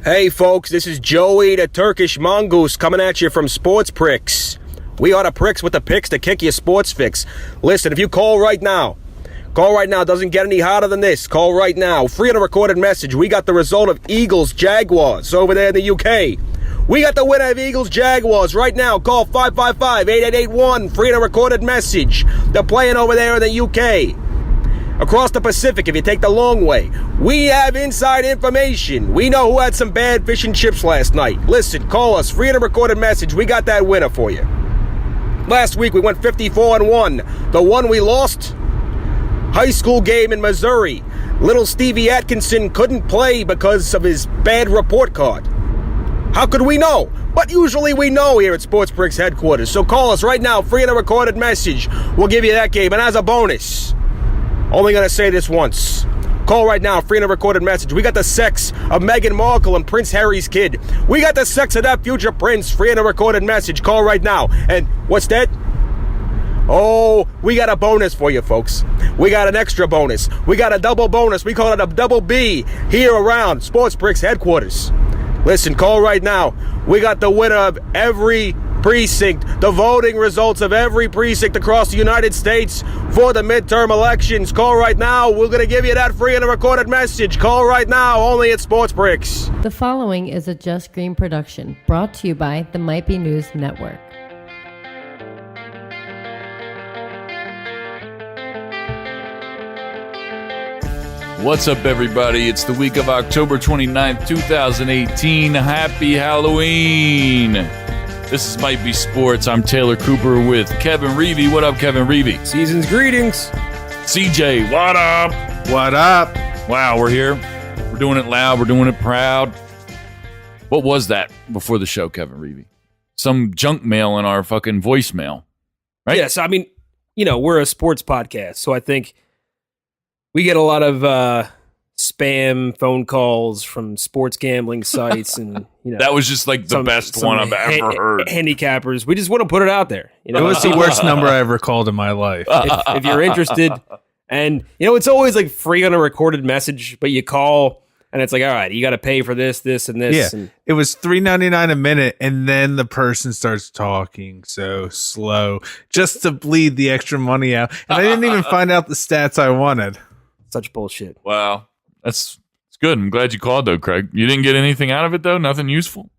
Hey folks, this is Joey the Turkish Mongoose coming at you from Sports Pricks. We are the pricks with the picks to kick your sports fix. Listen, if you call right now, doesn't get any hotter than this. Call right now. Free on a recorded message. We got the result of Eagles-Jaguars over there in the UK. We got the winner of Eagles-Jaguars right now. Call 555-8881. Free on a recorded message. They're playing over there in the UK. Across the Pacific, if you take the long way, we have inside information. We know who had some bad fish and chips last night. Listen, call us. Free on a recorded message. We got that winner for you. Last week, we went 54-1. The one we lost, high school game in Missouri. Little Stevie Atkinson couldn't play because of his bad report card. How could we know? But usually we know here at Sports Bricks headquarters. So call us right now, free on a recorded message. We'll give you that game. And as a bonus, only going to say this once. Call right now, free on a recorded message. We got the sex of Meghan Markle and Prince Harry's kid. We got the sex of that future prince, free on a recorded message. Call right now. And what's that? Oh, we got a bonus for you, folks. We got an extra bonus. We got a double bonus. We call it a double B here around Sports Bricks headquarters. Listen, call right now. We got the winner of every precinct, the voting results of every precinct across the United States for the midterm elections. Call right now. We're going to give you that free on a recorded message. Call right now, only at Sports Bricks. The following is a Just Green production brought to you by the Might Be News Network. What's up, everybody? It's the week of October 29th, 2018. Happy Halloween! This is Might Be Sports. I'm Taylor Cooper with Kevin Reevy. What up, Kevin Reevy? Season's greetings. CJ, what up? What up? Wow, we're here. We're doing it loud. We're doing it proud. What was that before the show, Kevin Reevy? Some junk mail in our fucking voicemail, right? Yes, I mean, we're a sports podcast, so I think we get a lot of spam phone calls from sports gambling sites, and that was just like the best one I've ever heard. Handicappers. We just want to put it out there. It was the worst number I ever called in my life. If you're interested, and it's always like free on a recorded message, but you call and it's like, all right, you got to pay for this, and this. Yeah, and it was $3.99 a minute, and then the person starts talking so slow just to bleed the extra money out, and I didn't even find out the stats I wanted. Such bullshit. Wow. It's good. I'm glad you called, though, Craig. You didn't get anything out of it, though? Nothing useful?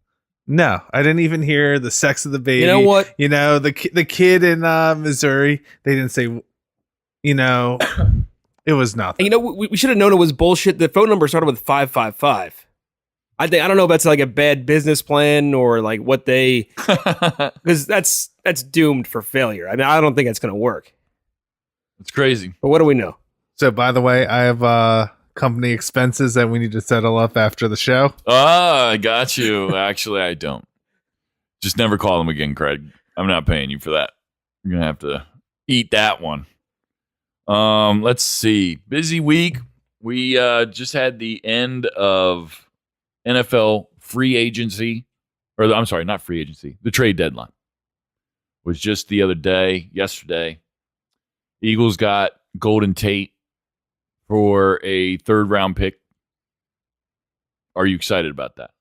No, I didn't even hear the sex of the baby. You know what? The kid in Missouri, they didn't say, it was nothing. And, we should have known it was bullshit. The phone number started with 555. I don't know if that's like a bad business plan or like what they, because that's doomed for failure. I mean, I don't think that's going to work. It's crazy. But what do we know? So, by the way, I have company expenses that we need to settle up after the show. I got you. Actually, I don't. Just never call them again, Craig. I'm not paying you for that. You're going to have to eat that one. Let's see. Busy week. We just had the end of NFL free agency. Or, I'm sorry, not free agency. The trade deadline was just the other day, yesterday. Eagles got Golden Tate for a third-round pick. Are you excited about that?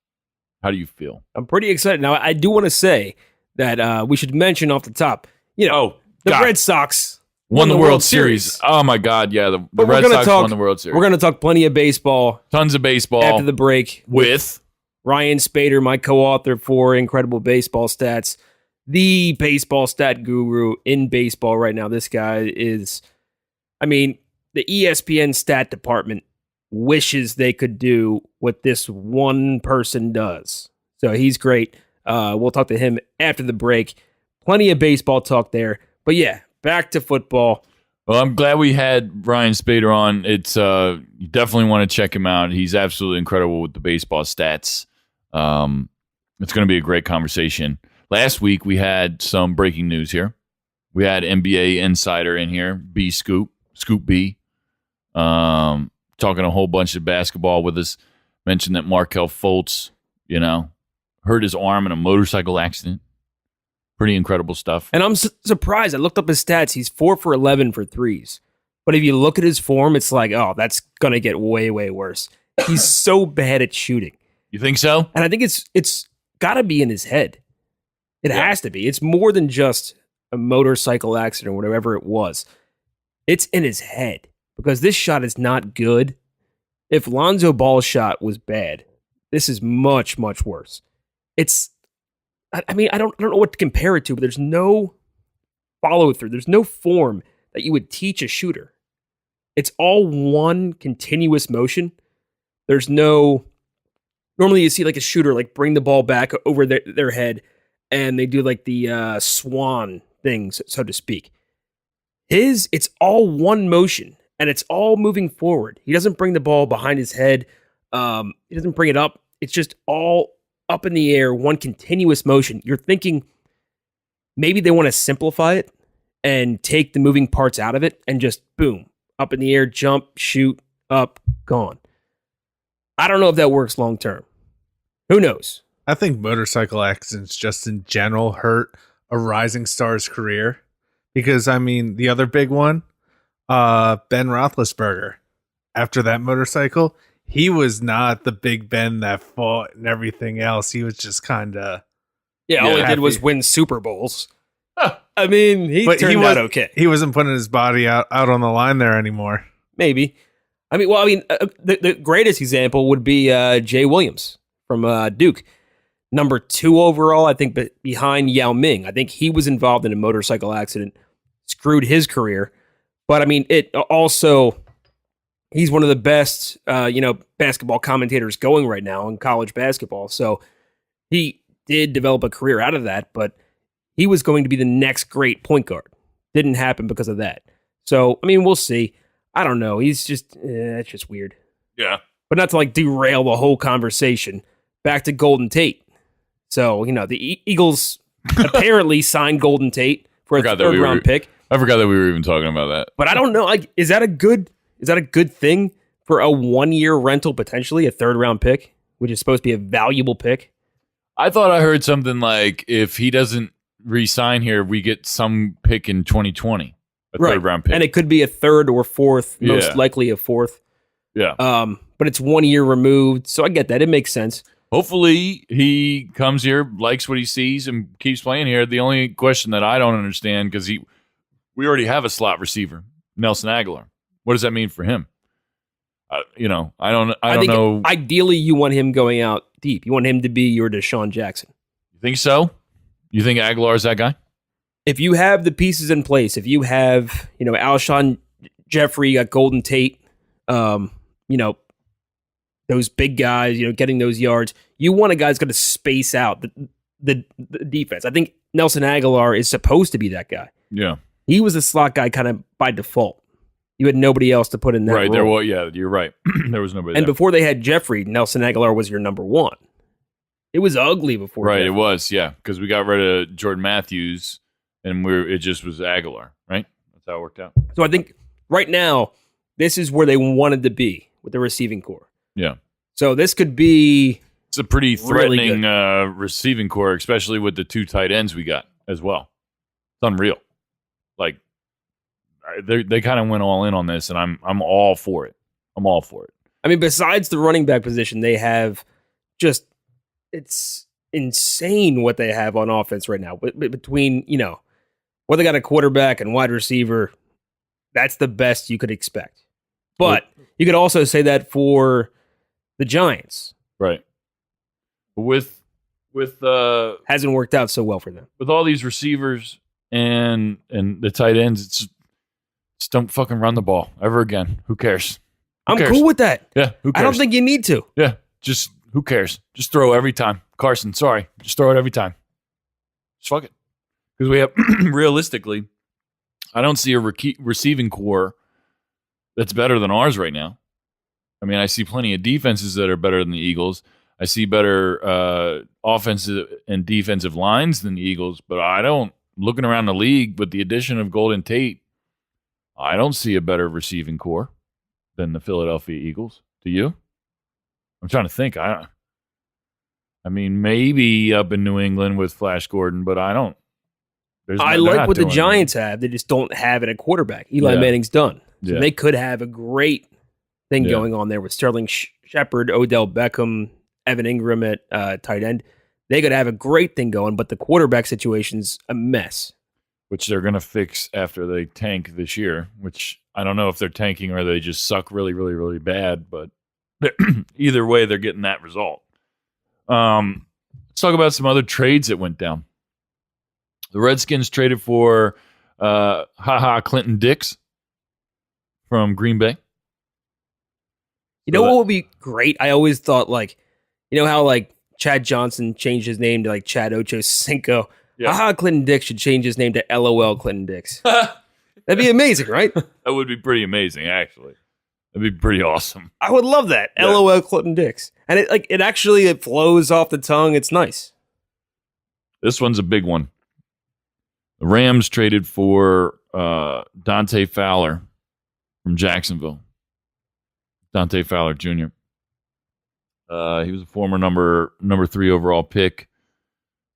How do you feel? I'm pretty excited. Now, I do want to say that we should mention off the top, the Red Sox won the World Series. Oh, my God, yeah. The Red Sox won the World Series. We're going to talk plenty of baseball. Tons of baseball. After the break. With Ryan Spaeder, my co-author for Incredible Baseball Stats. The baseball stat guru in baseball right now. This guy is, the ESPN stat department wishes they could do what this one person does. So he's great. We'll talk to him after the break. Plenty of baseball talk there. But yeah, back to football. Well, I'm glad we had Ryan Spaeder on. It's you definitely want to check him out. He's absolutely incredible with the baseball stats. It's going to be a great conversation. Last week, we had some breaking news here. We had NBA Insider in here, Scoop B. Talking a whole bunch of basketball with us. Mentioned that Marquel Foltz, hurt his arm in a motorcycle accident. Pretty incredible stuff. And I'm surprised. I looked up his stats. He's 4 for 11 for threes. But if you look at his form, it's like, oh, that's going to get way, way worse. He's so bad at shooting. You think so? And I think it's got to be in his head. It has to be. It's more than just a motorcycle accident or whatever it was. It's in his head because this shot is not good. If Lonzo Ball's shot was bad, this is much, much worse. I don't know what to compare it to, but there's no follow through. There's no form that you would teach a shooter. It's all one continuous motion. There's no, normally you see like a shooter like bring the ball back over their head and they do like the swan things, so to speak. It's all one motion and it's all moving forward. He doesn't bring the ball behind his head. He doesn't bring it up. It's just all up in the air, one continuous motion. You're thinking maybe they want to simplify it and take the moving parts out of it and just boom, up in the air, jump, shoot, up, gone. I don't know if that works long term. Who knows? I think motorcycle accidents just in general hurt a rising star's career because, I mean, the other big one, Ben Roethlisberger, after that motorcycle, he was not the Big Ben that fought and everything else. He was just kind of... Yeah, all he did was win Super Bowls. I mean, he turned out okay. He wasn't putting his body out on the line there anymore. Maybe. The greatest example would be Jay Williams from Duke. Number 2 overall, I think, behind Yao Ming. I think he was involved in a motorcycle accident, screwed his career. But, I mean, it also... He's one of the best, basketball commentators going right now in college basketball. So he did develop a career out of that, but he was going to be the next great point guard. Didn't happen because of that. So, I mean, we'll see. I don't know. He's just, it's just weird. Yeah. But not to like derail the whole conversation. Back to Golden Tate. So, the Eagles apparently signed Golden Tate for a third-round pick. I forgot that we were even talking about that. But I don't know. Is that a good thing for a 1-year rental, potentially a third-round pick, which is supposed to be a valuable pick? I thought I heard something like if he doesn't re-sign here, we get some pick in 2020, a third-round pick. And it could be a third or fourth, most likely a fourth. Yeah. But it's 1 year removed, so I get that. It makes sense. Hopefully he comes here, likes what he sees, and keeps playing here. The only question that I don't understand, because we already have a slot receiver, Nelson Aguilar. What does that mean for him? I don't know. Ideally, you want him going out deep. You want him to be your Deshaun Jackson. You think so? You think Aguilar is that guy? If you have the pieces in place, if you have, Alshon Jeffrey, you got Golden Tate, those big guys, getting those yards, you want a guy that's going to space out the defense. I think Nelson Aguilar is supposed to be that guy. Yeah. He was a slot guy kind of by default. You had nobody else to put in that role. There. Well, yeah, you're right. There was nobody. And there. before they had Jeffrey, Nelson Aguilar was your number 1. It was ugly before. Right, Jeffrey. It was, yeah, because we got rid of Jordan Matthews, and it just was Aguilar, right? That's how it worked out. So I think right now, this is where they wanted to be with the receiving core. Yeah. So this could be... It's a pretty threatening really receiving core, especially with the 2 tight ends we got as well. It's unreal. Like, they kind of went all in on this, and I'm all for it. I'm all for it. I mean, besides the running back position, they have just... It's insane what they have on offense right now. Between, what they got a quarterback and wide receiver, that's the best you could expect. But you could also say that for the Giants. Right. With hasn't worked out so well for them. With all these receivers and the tight ends, it's just don't fucking run the ball ever again. Who cares? I'm cool with that. Yeah, who cares? I don't think you need to. Yeah, just who cares? Just throw every time. Carson, sorry. Just throw it every time. Just fuck it. Because we have, realistically, I don't see a receiving core that's better than ours right now. I mean, I see plenty of defenses that are better than the Eagles. I see better offensive and defensive lines than the Eagles, but I don't, looking around the league with the addition of Golden Tate, I don't see a better receiving core than the Philadelphia Eagles. Do you? I'm trying to think. I mean, maybe up in New England with Flash Gordon, but I don't. I like what the Giants have. They just don't have it at quarterback. Eli Manning's done. So they could have a great thing going on there with Sterling Shepard, Odell Beckham, Evan Ingram at tight end. They could have a great thing going, but the quarterback situation's a mess. Which they're going to fix after they tank this year, which I don't know if they're tanking or they just suck really, really, really bad, but either way, they're getting that result. Let's talk about some other trades that went down. The Redskins traded for Clinton Dix from Green Bay. You know what would be great? I always thought, how Chad Johnson changed his name to Chad Ochocinco. Yeah. Clinton Dix should change his name to LOL Clinton Dix. That'd be amazing, right? That would be pretty amazing, actually. That'd be pretty awesome. I would love that. Yeah. LOL Clinton Dix. And it flows off the tongue. It's nice. This one's a big one. The Rams traded for Dante Fowler from Jacksonville. Dante Fowler Jr. He was a former number 3 overall pick.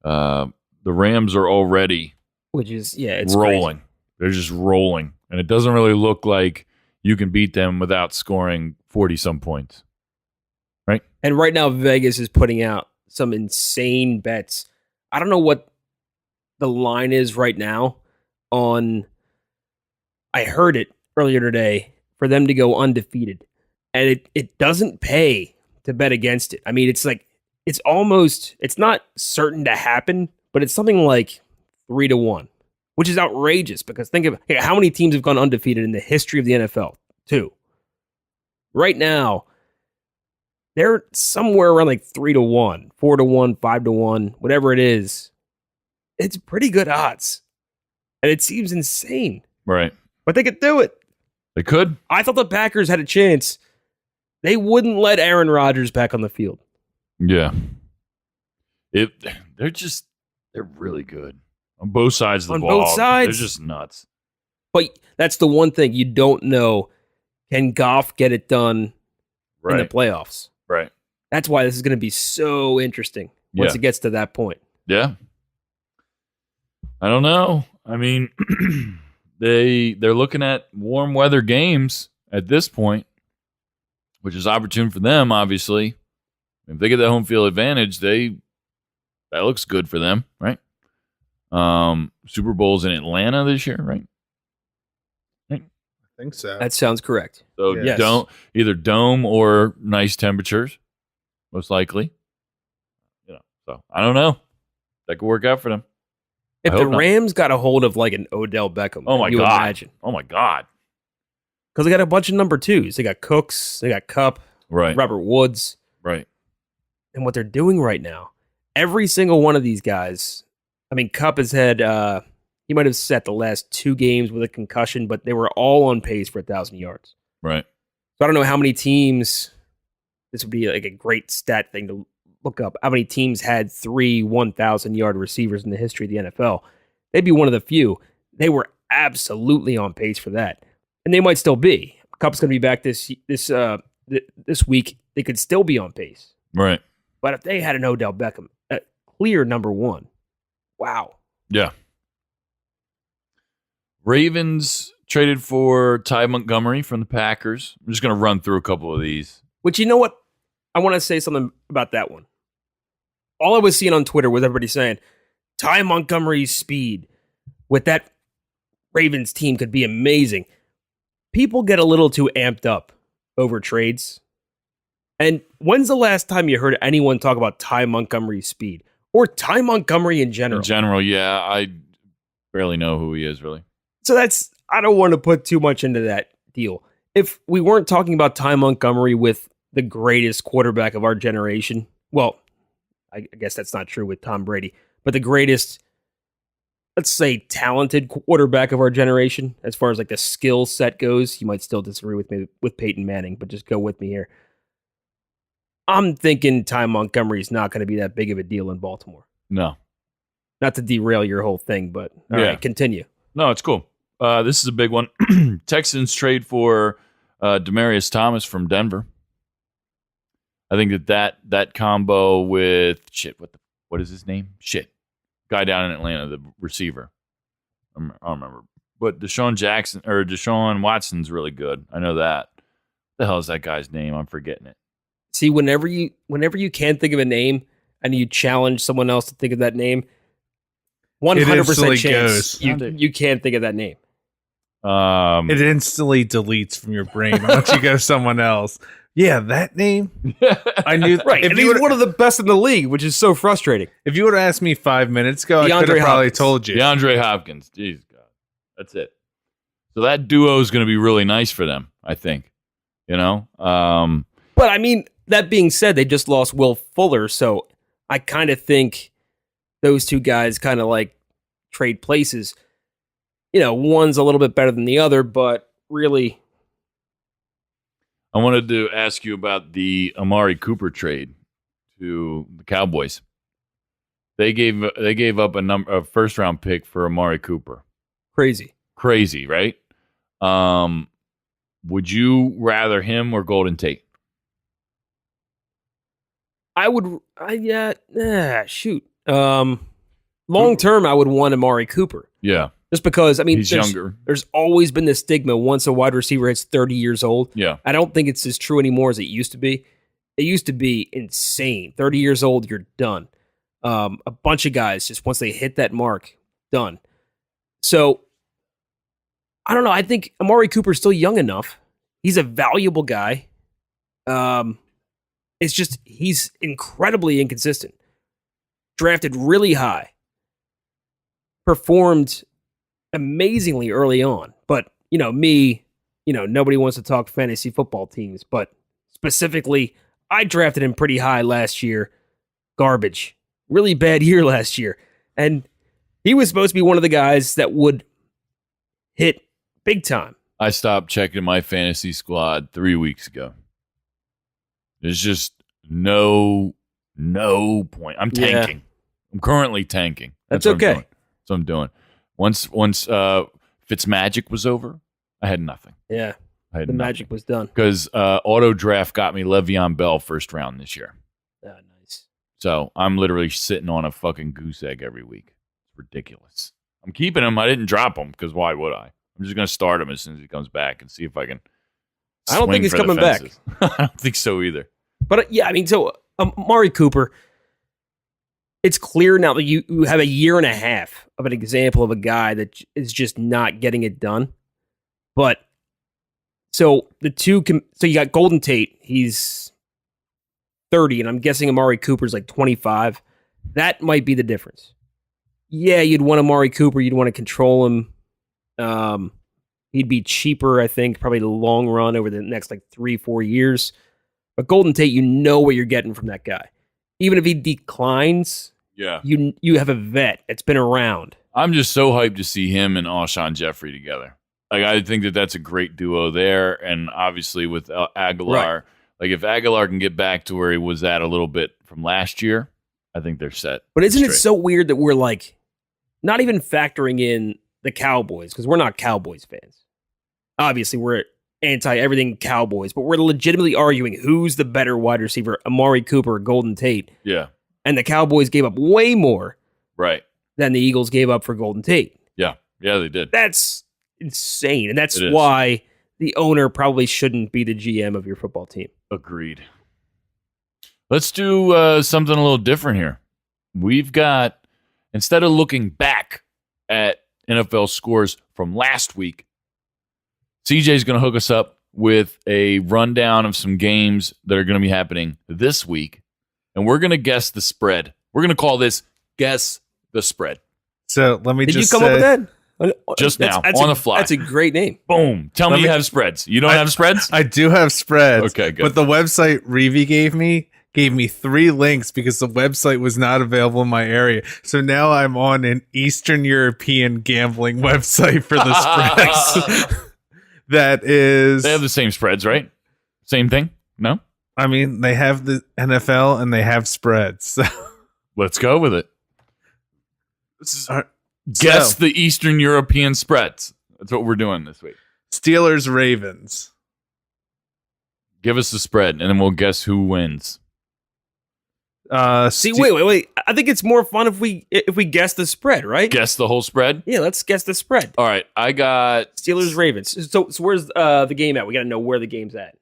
The Rams are already it's rolling. crazy. They're just rolling. And it doesn't really look like you can beat them without scoring 40-some points. Right? And right now, Vegas is putting out some insane bets. I don't know what the line is right now I heard it earlier today, for them to go undefeated. And it doesn't pay to bet against it. I mean, it's not certain to happen, but it's something like 3-1, which is outrageous because think of how many teams have gone undefeated in the history of the NFL. 2. Right now, they're somewhere around 3-1, 4-1, 5-1, whatever it is. It's pretty good odds. And it seems insane. Right. But they could do it. They could. I thought the Packers had a chance. They wouldn't let Aaron Rodgers back on the field. Yeah. They're really good. On both sides of the ball. On both sides. They're just nuts. But that's the one thing you don't know. Can Goff get it done in the playoffs? Right. That's why this is going to be so interesting once it gets to that point. Yeah. I don't know. I mean, they're looking at warm weather games at this point, which is opportune for them, obviously. If they get that home field advantage, that looks good for them, right? Super Bowl's in Atlanta this year, right? I think so. That sounds correct. So Yes. either dome or nice temperatures, most likely. So I don't know. That could work out for them. If I the hope not. Rams got a hold of an Odell Beckham, Oh my you God. imagine. Oh my God. Because they got a bunch of number 2s. They got Cooks, they got Kupp, Right. Robert Woods. Right. And what they're doing right now, every single one of these guys, I mean, Kupp has had, he might have set the last 2 games with a concussion, but they were all on pace for 1,000 yards. Right. So I don't know how many teams, this would be a great stat thing to look up, how many teams had 3 1,000-yard receivers in the history of the NFL. They'd be one of the few. They were absolutely on pace for that. And they might still be. Kupp's going to be back this week. They could still be on pace. Right. But if they had an Odell Beckham, a clear number 1, wow. Yeah. Ravens traded for Ty Montgomery from the Packers. I'm just going to run through a couple of these. Which, you know what? I want to say something about that one. All I was seeing on Twitter was everybody saying, Ty Montgomery's speed with that Ravens team could be amazing. People get a little too amped up over trades. And when's the last time you heard anyone talk about Ty Montgomery's speed? Or Ty Montgomery in general? In general, yeah. I barely know who he is, really. So I don't want to put too much into that deal. If we weren't talking about Ty Montgomery with the greatest quarterback of our generation, well, I guess that's not true with Tom Brady, but the greatest, let's say, talented quarterback of our generation, as far as the skill set goes, you might still disagree with me with Peyton Manning, but just go with me here. I'm thinking Ty Montgomery's not going to be that big of a deal in Baltimore. No. Not to derail your whole thing, but all right, continue. No, it's cool. This is a big one. Texans trade for Demaryius Thomas from Denver. I think that combo with what is his name? Guy down in Atlanta, the receiver. I don't remember. But Deshaun Watson's really good. I know that. What the hell is that guy's name? I'm forgetting it. See, whenever you can't think of a name and you challenge someone else to think of that name, 100% chance you can't think of that name. It instantly deletes from your brain once you go someone else. Yeah, that name. I knew. Right, and he's one of the best in the league, which is so frustrating. If you would have asked me 5 minutes ago, I could have probably told you. DeAndre Hopkins. Jeez, God. That's it. So that duo is going to be really nice for them, I think. You know? But, I mean, that being said, they just lost Will Fuller, so I kind of think those two guys kind of like trade places. You know, one's a little bit better than the other, but really... I wanted to ask you about the Amari Cooper trade to the Cowboys. They gave up a first round pick for Amari Cooper. Crazy, right? Would you rather him or Golden Tate? Shoot. Long term, I would want Amari Cooper. Yeah. Just because, I mean, he's younger. There's always been this stigma once a wide receiver hits 30 years old. Yeah. I don't think it's as true anymore as it used to be. It used to be insane. 30 years old, you're done. A bunch of guys, just once they hit that mark, done. So, I don't know. I think Amari Cooper's still young enough. He's a valuable guy. It's just, he's incredibly inconsistent. Drafted really high. Performed amazingly early on. But, nobody wants to talk fantasy football teams. But specifically, I drafted him pretty high last year. Garbage. Really bad year last year. And he was supposed to be one of the guys that would hit big time. I stopped checking my fantasy squad 3 weeks ago. There's just no point. I'm tanking. Yeah. I'm currently tanking. That's okay. That's what I'm doing. Once Fitzmagic was over, I had nothing. Yeah, the magic was done. Because auto draft got me Le'Veon Bell first round this year. Oh, nice. So I'm literally sitting on a fucking goose egg every week. It's ridiculous. I'm keeping him. I didn't drop him because why would I? I'm just going to start him as soon as he comes back and see if I can. I don't think he's coming back. I don't think so either. But yeah, I mean, so Amari Cooper, it's clear now that you have a year and a half of an example of a guy that is just not getting it done. But so you got Golden Tate, he's 30, and I'm guessing Amari Cooper's like 25. That might be the difference. Yeah, you'd want Amari Cooper, you'd want to control him. He'd be cheaper, I think, probably the long run over the next like 3-4 years. But Golden Tate, you know what you're getting from that guy. Even if he declines, yeah, you have a vet that's been around. I'm just so hyped to see him and Alshon Jeffrey together. Like, I think that's a great duo there, and obviously with Aguilar, right. Like if Aguilar can get back to where he was at a little bit from last year, I think they're set. But isn't it so weird that we're like not even factoring in the Cowboys, because we're not Cowboys fans. Obviously, we're anti-everything Cowboys, but we're legitimately arguing who's the better wide receiver, Amari Cooper or Golden Tate. Yeah. And the Cowboys gave up way more right than the Eagles gave up for Golden Tate. Yeah. Yeah, they did. That's insane. And that's why the owner probably shouldn't be the GM of your football team. Agreed. Let's do something a little different here. We've got, instead of looking back at NFL scores from last week, CJ's going to hook us up with a rundown of some games that are going to be happening this week, and we're going to guess the spread. We're going to call this Guess the Spread. So let me Did just you come up with that? Just now, on the fly. That's a great name. Boom. Tell me you have spreads. You don't have spreads? I do have spreads. Okay, good. But the website Revi gave me 3 links because the website was not available in my area. So now I'm on an Eastern European gambling website for the spreads. That is... They have the same spreads, right? Same thing? No? I mean, they have the NFL and they have spreads. So. Let's go with it. Guess the Eastern European spreads. That's what we're doing this week. Steelers, Ravens. Give us the spread, and then we'll guess who wins. Wait. I think it's more fun if we guess the spread, right? Guess the whole spread? Yeah, let's guess the spread. All right, I got... Steelers, Ravens. So where's the game at? We got to know where the game's at.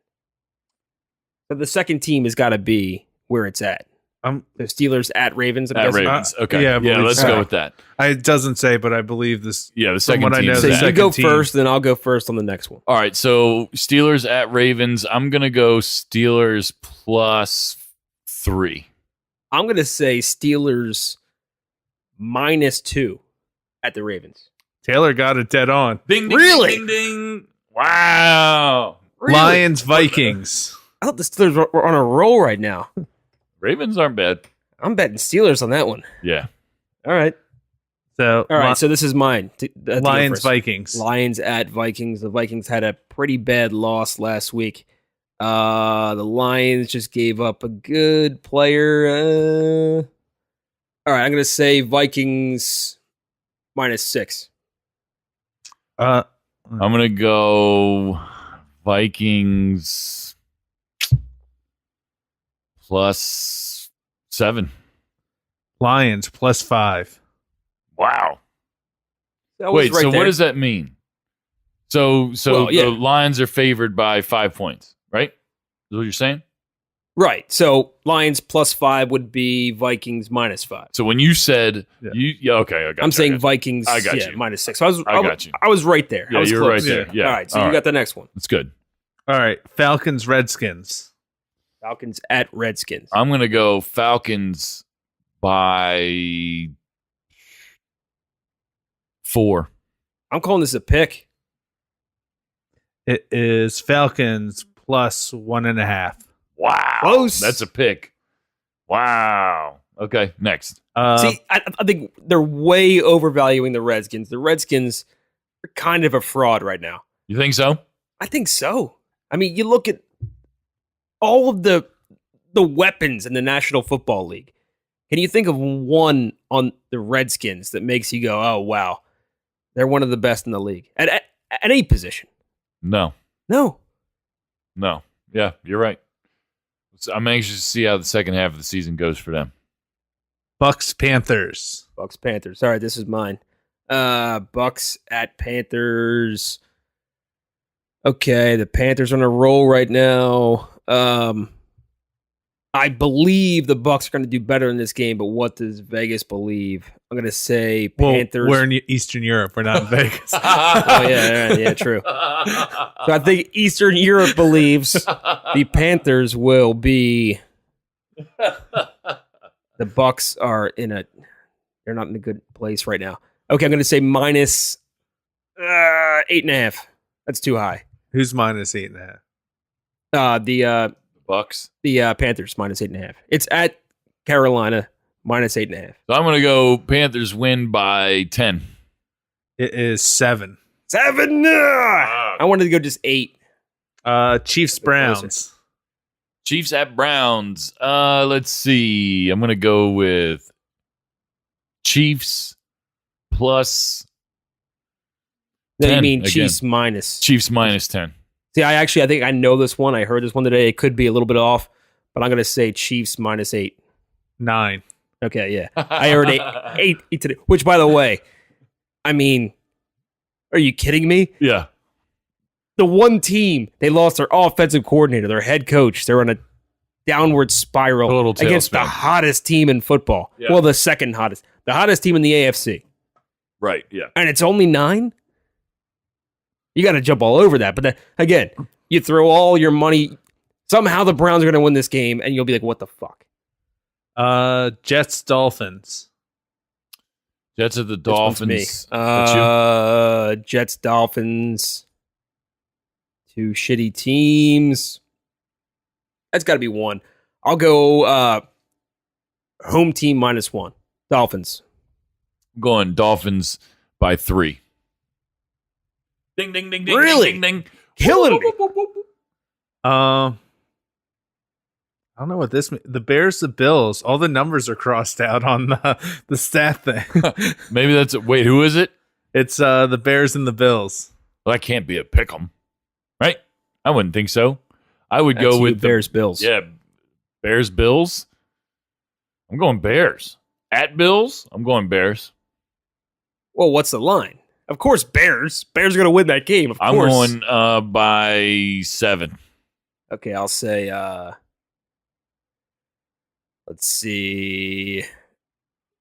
So the second team has got to be where it's at. The Steelers at Ravens. I'm At guessing. Ravens. Okay. yeah, I Yeah, believe let's so. go with that. It doesn't say, but I believe this. Yeah, the From second what I team. know, is So the you at. second go team. first, then I'll go first on the next one. All right, so Steelers at Ravens. I'm going to go Steelers +3. I'm going to say Steelers -2 at the Ravens. Taylor got it dead on. Ding, ding, Really? ding, ding, ding. Wow. Lions, Vikings. I thought the Steelers were on a roll right now. Ravens aren't bad. I'm betting Steelers on that one. Yeah. All right. So, All right. So this is mine. To go Lions, first. Vikings. Lions at Vikings. The Vikings had a pretty bad loss last week. The Lions just gave up a good player. All right. I'm going to say Vikings -6. Uh, I'm going to go Vikings +7. Lions +5. Wow. That was Wait, right so there. what does that mean? So Well, yeah. the Lions are favored by 5 points, right? Is what you're saying? Right. So Lions +5 would be Vikings -5. So when you said Yeah. okay, I got I'm you, saying I got you. Vikings I got yeah, you. -6. So I got you. I was right there. I Yeah, was you're close. right there. Yeah. All right. So All you right. got the next one. That's good. All right. Falcons, Redskins. Falcons at Redskins. I'm going to go Falcons by 4. I'm calling this a pick. It is Falcons +1.5. Wow. Close. That's a pick. Wow. Okay, next. See, I think they're way overvaluing the Redskins. The Redskins are kind of a fraud right now. You think so? I think so. I mean, you look at all of the weapons in the National Football League. Can you think of one on the Redskins that makes you go, "Oh wow, they're one of the best in the league at any position"? No. No. Yeah, you're right. So I'm anxious to see how the second half of the season goes for them. Bucks, Panthers. Bucks Panthers. All right, this is mine. Bucks at Panthers. Okay, the Panthers are on a roll right now. I believe the Bucks are going to do better in this game, but what does Vegas believe? I'm going to say Panthers. Well, we're in Eastern Europe. We're not in Vegas. Oh yeah, true. So I think Eastern Europe believes the Panthers will be. The Bucks are they're not in a good place right now. Okay, I'm going to say -8.5. That's too high. Who's -8.5? The Bucks. Panthers -8.5. It's at Carolina -8.5. So I'm going to go Panthers win by 10. It is 7. 7. I wanted to go just 8. Chiefs, Browns. Chiefs at Browns. Let's see. I'm going to go with Chiefs plus Then you 10 mean again. Chiefs minus. Chiefs -10. See, I think I know this one. I heard this one today. It could be a little bit off, but I'm going to say Chiefs -8. 9. Okay, yeah. I heard 8 today. Which, by the way, I mean, are you kidding me? Yeah. The one team, they lost their offensive coordinator, their head coach. They're on a downward spiral Total against the tailspin. hottest team in football. Yeah. Well, the second hottest. The hottest team in the AFC. Right. Yeah. And it's only 9? You got to jump all over that. But then, again, you throw all your money. Somehow the Browns are going to win this game, and you'll be like, what the fuck? Jets, Dolphins. Jets at the This one's me. Dolphins. That's you? Jets, Dolphins. 2 shitty teams. That's got to be 1. I'll go home team -1. Dolphins. I'm going Dolphins by 3. Ding, ding, ding, ding. Really? Ding, ding, ding. Killing me. I don't know what this means. The Bears, the Bills. All the numbers are crossed out on the stat thing. Maybe that's it. Wait, who is it? It's the Bears and the Bills. Well, that can't be a pick 'em, right? I wouldn't think so. I would That's go you, with Bears, Bills. Yeah, Bears, Bills. I'm going Bears. At Bills, I'm going Bears. Well, what's the line? Of course, Bears. Bears are going to win that game. Of I'm course. going by 7. Okay, I'll say, let's see.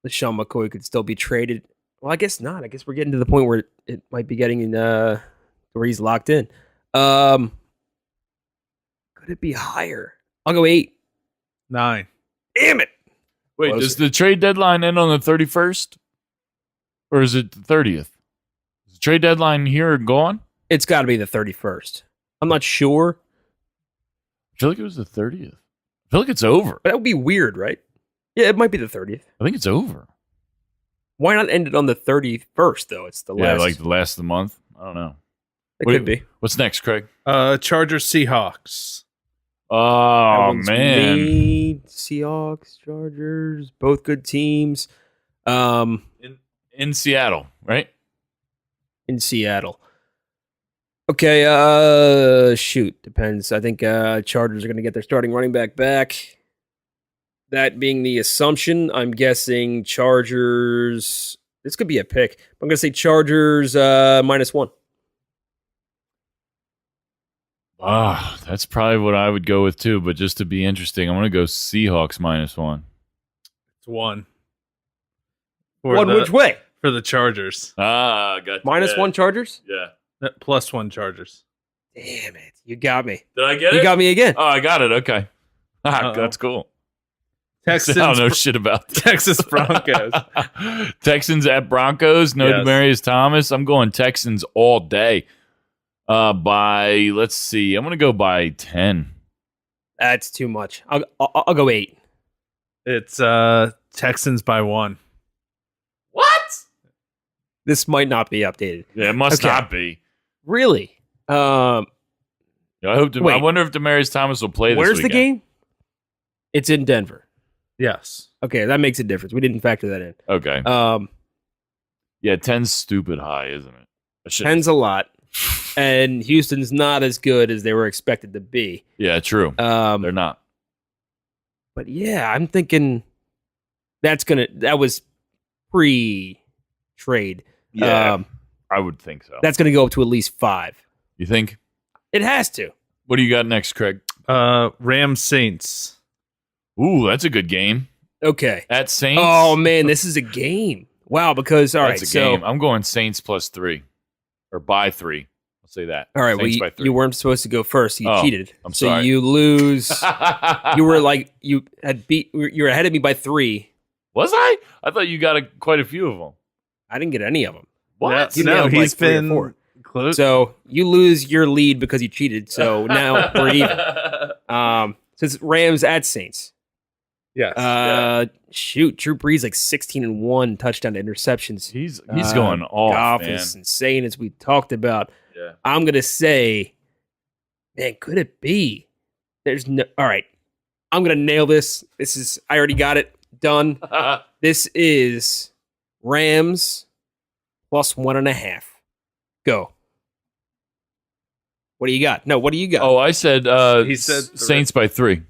LaShawn McCoy could still be traded. Well, I guess not. I guess we're getting to the point where it might be getting in, where he's locked in. Could it be higher? I'll go 8. 9. Damn it. Wait, Close. does the trade deadline end on the 31st? Or is it the 30th? Is the trade deadline here gone? It's got to be the 31st. I'm not sure, I feel like it was the 30th. I feel like it's over. but that would be weird, right? Yeah, it might be the 30th. I think it's over. Why not end it on the 31st, though? It's the Yeah, last. like the last of the month. I don't know. It What- could be. What's next, Craig? Chargers Seahawks. That Oh, one's man. me. Seahawks, Chargers, both good teams. In Seattle, right? In Seattle. Okay, shoot. Depends. I think Chargers are going to get their starting running back. That being the assumption, I'm guessing Chargers. This could be a pick. I'm going to say Chargers -1. Ah, that's probably what I would go with too. But just to be interesting, I'm going to go Seahawks -1. It's 1. One which way? For the Chargers. Ah, got you. -1 Chargers? Yeah. +1 Chargers. Damn it. You got me. Did I get it? You got me again. Oh, I got it. Okay. Ah, Uh-oh. that's cool. Texans, I don't know shit about that. Texas Broncos. Texans at Broncos. No Yes. Demaryius Thomas. I'm going Texans all day. By let's see. I'm gonna go by 10. That's too much. I'll go 8. It's Texans by 1. What? This might not be updated. Yeah, it must Okay. not be. Really? I hope. I Wait. wonder if Demaryius Thomas will play this Where's the weekend. game? It's in Denver. Yes. Okay, that makes a difference. We didn't factor that in. Okay. Yeah, 10's stupid high, isn't it? I should- 10's a lot, and Houston's not as good as they were expected to be. Yeah, true. They're not. But yeah, I'm thinking that was pre-trade. Yeah, I would think so. That's gonna go up to at least 5. You think? It has to. What do you got next, Craig? Rams Saints. Ooh, that's a good game. Okay. At Saints. Oh man, this is a game. Wow, because all right, That's a so game. I'm going Saints +3 or by 3. I'll say that. all right, well, Saints by 3. you weren't supposed to go first. You Oh, cheated. I'm so sorry. you lose. You were like you were ahead of me by 3. Was I? I thought you got quite a few of them. I didn't get any of them. What? You No, nailed he's like 3 or been 4. close. So you lose your lead because you cheated. So now we're even. Since Rams at Saints. Yes. Shoot, Drew Brees like 16-1 touchdown to interceptions. He's going off, Goff man. is insane, as we talked about. Yeah. I'm gonna say, man, could it be? There's no. All right, I'm gonna nail this. I already got it done. This is Rams +1.5. Go. What do you got? No, what do you got? Oh, I said He said 3. Saints by 3.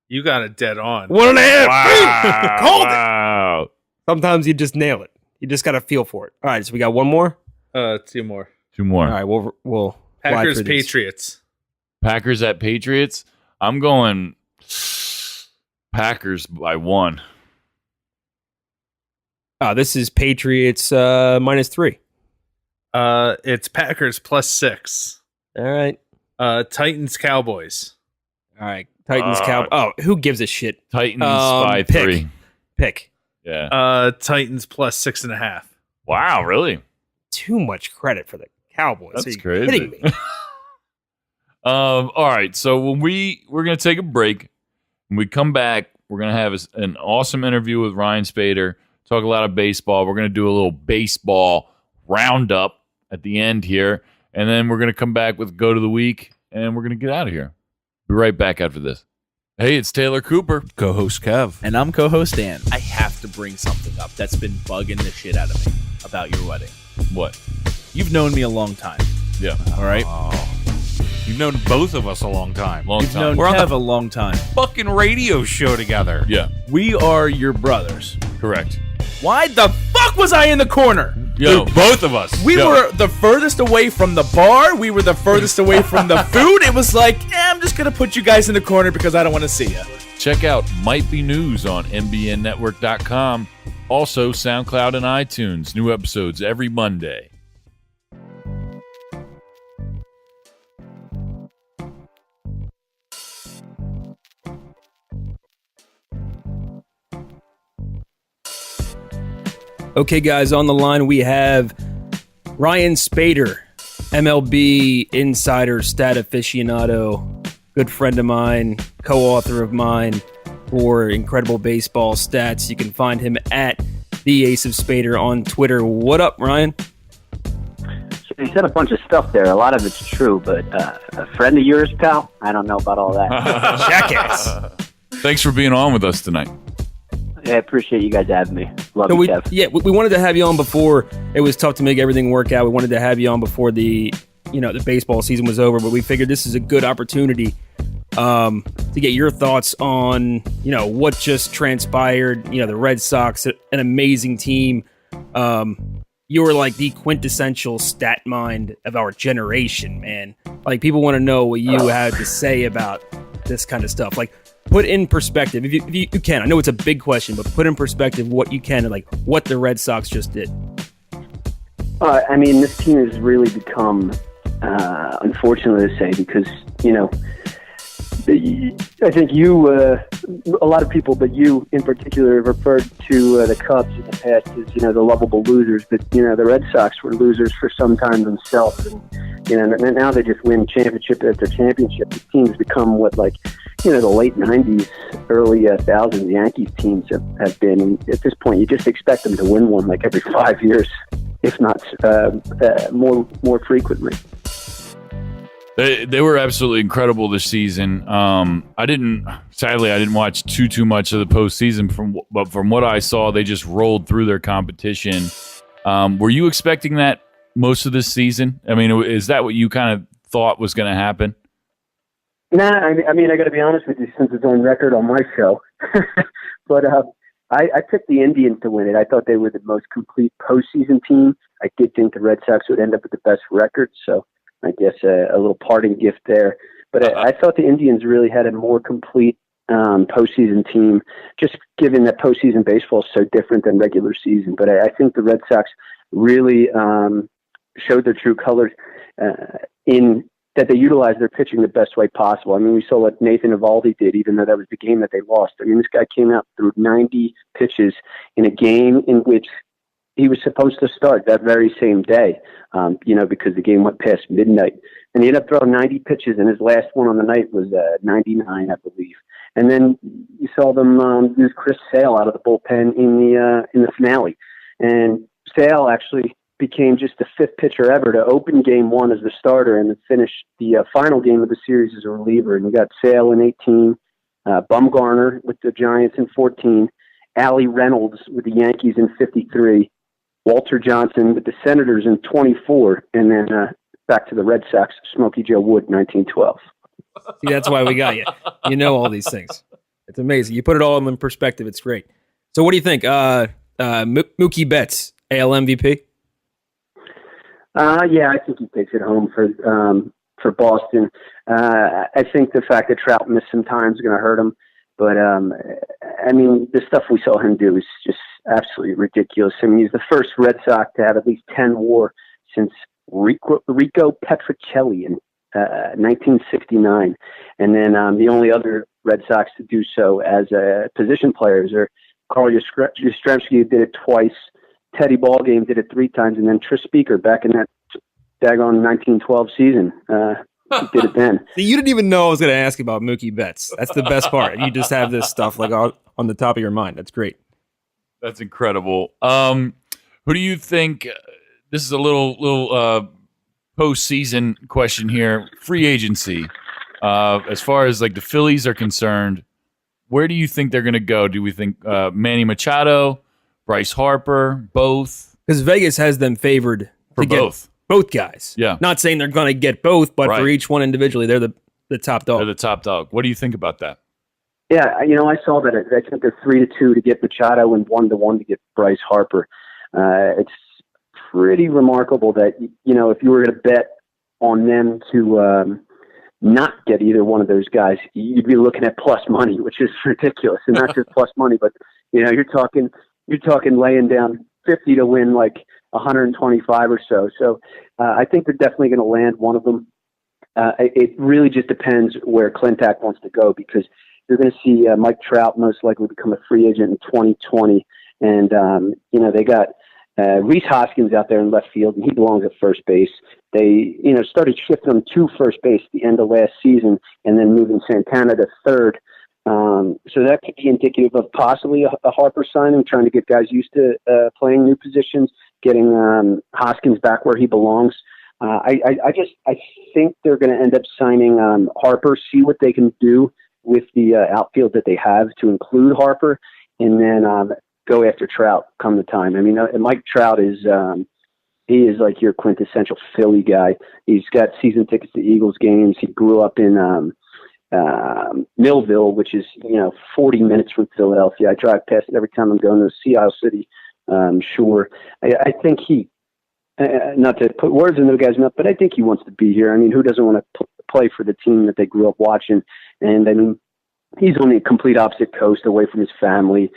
You got it dead on. 1.5. Wow. Called it. Wow. Sometimes you just nail it. You just got to feel for it. All right, so we got one more. 2 more. 2 more. All right, we'll fly Packers through these. Patriots. Packers at Patriots. I'm going Packers by 1. This is Patriots -3. It's Packers +6. All right, Titans Cowboys. all right. Titans Cowboys. Oh, who gives a shit? Titans by pick. 3. Pick. Yeah. Titans +6.5. Wow, really? Too much credit for the Cowboys. That's Are you crazy. kidding me? All right. So when we're gonna take a break. When we come back, we're gonna have an awesome interview with Ryan Spaeder. Talk a lot of baseball. We're gonna do a little baseball roundup at the end here, and then we're gonna come back with Go to the Week, and we're gonna get out of here. Be right back after this. Hey, it's Taylor Cooper. Co-host Kev. And I'm co-host Dan. I have to bring something up that's been bugging the shit out of me about your wedding. What? You've known me a long time, Yeah. all right? You've known both of us a long time. Long You've time. known We're on Kev a long time. Fucking radio show together. Yeah. We are your brothers. Correct. Why the fuck was I in the corner? Yo, Both of us. We were the furthest away from the bar. We were the furthest away from the food. It was like, I'm just going to put you guys in the corner because I don't want to see you. check out Might Be News on mbnnetwork.com. Also, SoundCloud and iTunes. New episodes every Monday. Okay, guys, on the line we have Ryan Spaeder, MLB insider, stat aficionado, good friend of mine, co-author of mine for Incredible Baseball Stats. You can find him at the Ace of Spader on Twitter. What up, Ryan? So you said a bunch of stuff there. A lot of it's true, but a friend of yours, pal? I don't know about all that. Jackass. Thanks for being on with us tonight. I appreciate you guys having me. Love So you, Kev. we wanted to have you on before. It was tough to make everything work out. We wanted to have you on before the baseball season was over, but we figured this is a good opportunity to get your thoughts on, what just transpired. The Red Sox, an amazing team. You were like the quintessential stat mind of our generation, man. Like, people want to know what you had to say about this kind of stuff. Like, put in perspective, if you can. I know it's a big question, but put in perspective what you can, like what the Red Sox just did. This team has really become, unfortunately to say, because, I think you, a lot of people, but you in particular, have referred to the Cubs in the past as, the lovable losers. But, the Red Sox were losers for some time themselves. And, now they just win championship after championship. The team's become what, the late 90s, early 2000s Yankees teams have been. At this point, you just expect them to win one like every 5 years, if not more frequently. They were absolutely incredible this season. I didn't watch too much of the postseason, but from what I saw, they just rolled through their competition. Were you expecting that most of this season? Is that what you kind of thought was going to happen? Nah, I got to be honest with you, since it's on record on my show. But I picked the Indians to win it. I thought they were the most complete postseason team. I did think the Red Sox would end up with the best record, so I guess a little parting gift there. But I thought the Indians really had a more complete postseason team, just given that postseason baseball is so different than regular season. But I think the Red Sox really showed their true colors in that they utilized their pitching the best way possible. We saw what Nathan Eovaldi did, even though that was the game that they lost. This guy came out through 90 pitches in a game in which he was supposed to start that very same day, because the game went past midnight. And he ended up throwing 90 pitches, and his last one on the night was 99, I believe. And then you saw them use Chris Sale out of the bullpen in the finale. And Sale actually became just the fifth pitcher ever to open game one as the starter and to finish the final game of the series as a reliever. And you got Sale in 18, Bumgarner with the Giants in 14, Allie Reynolds with the Yankees in 53, Walter Johnson with the Senators in 24, and then back to the Red Sox, Smokey Joe Wood, 1912. See, that's why we got you. You know all these things. It's amazing. You put it all in perspective. It's great. So what do you think? Mookie Betts, AL MVP? Yeah, I think he takes it home for Boston. I think the fact that Trout missed some time is going to hurt him. But, the stuff we saw him do is just absolutely ridiculous. He's the first Red Sox to have at least 10 WAR since Rico Petrocelli in 1969. And then the only other Red Sox to do so as position players are Carl Yastrzemski did it twice, Teddy Ballgame did it 3 times, and then Tris Speaker back in that daggone 1912 season. He did it then. See, you didn't even know I was going to ask about Mookie Betts. That's the best part. You just have this stuff on the top of your mind. That's great. That's incredible. Who do you think? This is a little postseason question here. Free agency. As far as the Phillies are concerned, where do you think they're going to go? Do we think Manny Machado, Bryce Harper, both? Because Vegas has them favored for to both. Both guys. Yeah. Not saying they're going to get both, but for each one individually, they're the top dog. They're the top dog. What do you think about that? Yeah, I saw that. I think they're 3-2 to get Machado and 1-1 to get Bryce Harper. It's pretty remarkable that, if you were going to bet on them to not get either one of those guys, you'd be looking at plus money, which is ridiculous. And not just plus money, but, you're talking laying down 50 to win like 125 or so. So I think they're definitely going to land one of them. It really just depends where Clintack wants to go, because you're going to see Mike Trout most likely become a free agent in 2020. And, they got Rhys Hoskins out there in left field, and he belongs at first base. They, started shifting him to first base at the end of last season and then moving Santana to third. So that could be indicative of possibly a Harper signing, trying to get guys used to playing new positions, getting Hoskins back where he belongs. I think they're going to end up signing Harper, see what they can do with the outfield that they have to include Harper, and then go after Trout come the time. I mean, Mike Trout is he is like your quintessential Philly guy. He's got season tickets to Eagles games. He grew up in Millville, which is 40 minutes from Philadelphia. I drive past it every time I'm going to Seattle City. Sure, I think he. Not to put words in the guy's mouth, but I think he wants to be here. I mean, who doesn't want to play for the team that they grew up watching? And I mean, he's on the complete opposite coast, away from his family.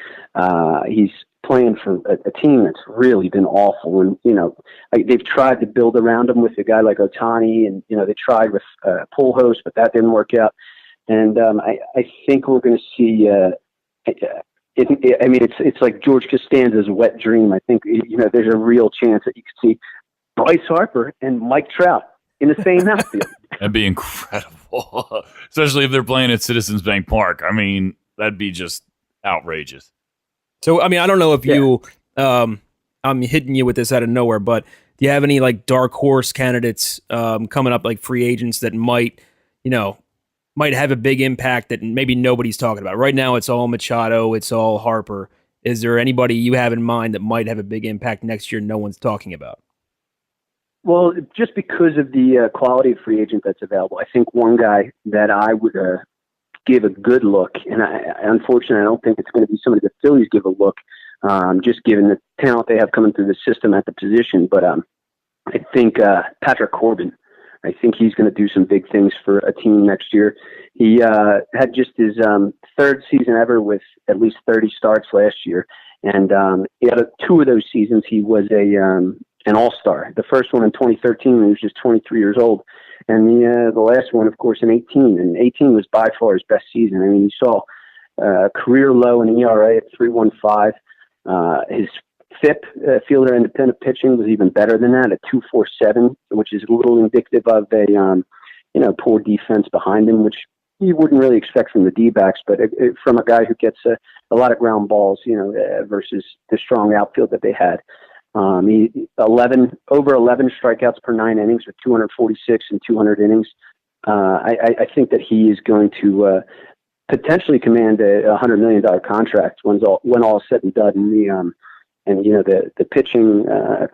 He's playing for a team that's really been awful. And, they've tried to build around him with a guy like Ohtani, and, they tried with Pujols, but that didn't work out. And I think we're going to see it's like George Costanza's wet dream. I think, there's a real chance that you could see Bryce Harper and Mike Trout in the same outfield. That'd be incredible, especially if they're playing at Citizens Bank Park. I mean, that'd be just outrageous. So, I mean, I don't know if you, I'm hitting you with this out of nowhere, but do you have any like dark horse candidates coming up, like free agents that might have a big impact that maybe nobody's talking about? Right now, it's all Machado, it's all Harper. Is there anybody you have in mind that might have a big impact next year no one's talking about? Well, just because of the quality of free agent that's available, I think one guy that I would give a good look, and unfortunately, I don't think it's going to be somebody the Phillies give a look, just given the talent they have coming through the system at the position. But I think Patrick Corbin. I think he's going to do some big things for a team next year. He had just his third season ever with at least 30 starts last year. And he had two of those seasons. He was an all-star. The first one in 2013, when he was just 23 years old. And the last one, of course, in 18. And 18 was by far his best season. I mean, you saw a career low in ERA at 3.15. His FIP, fielder independent pitching, was even better than that at 2.47, which is a little indicative of a poor defense behind him, which you wouldn't really expect from the D-backs, but from a guy who gets a lot of ground balls, versus the strong outfield that they had. He over 11 strikeouts per 9 innings with 246 and 200 innings. I think that he is going to potentially command a $100 million contract when all is said and done. And the pitching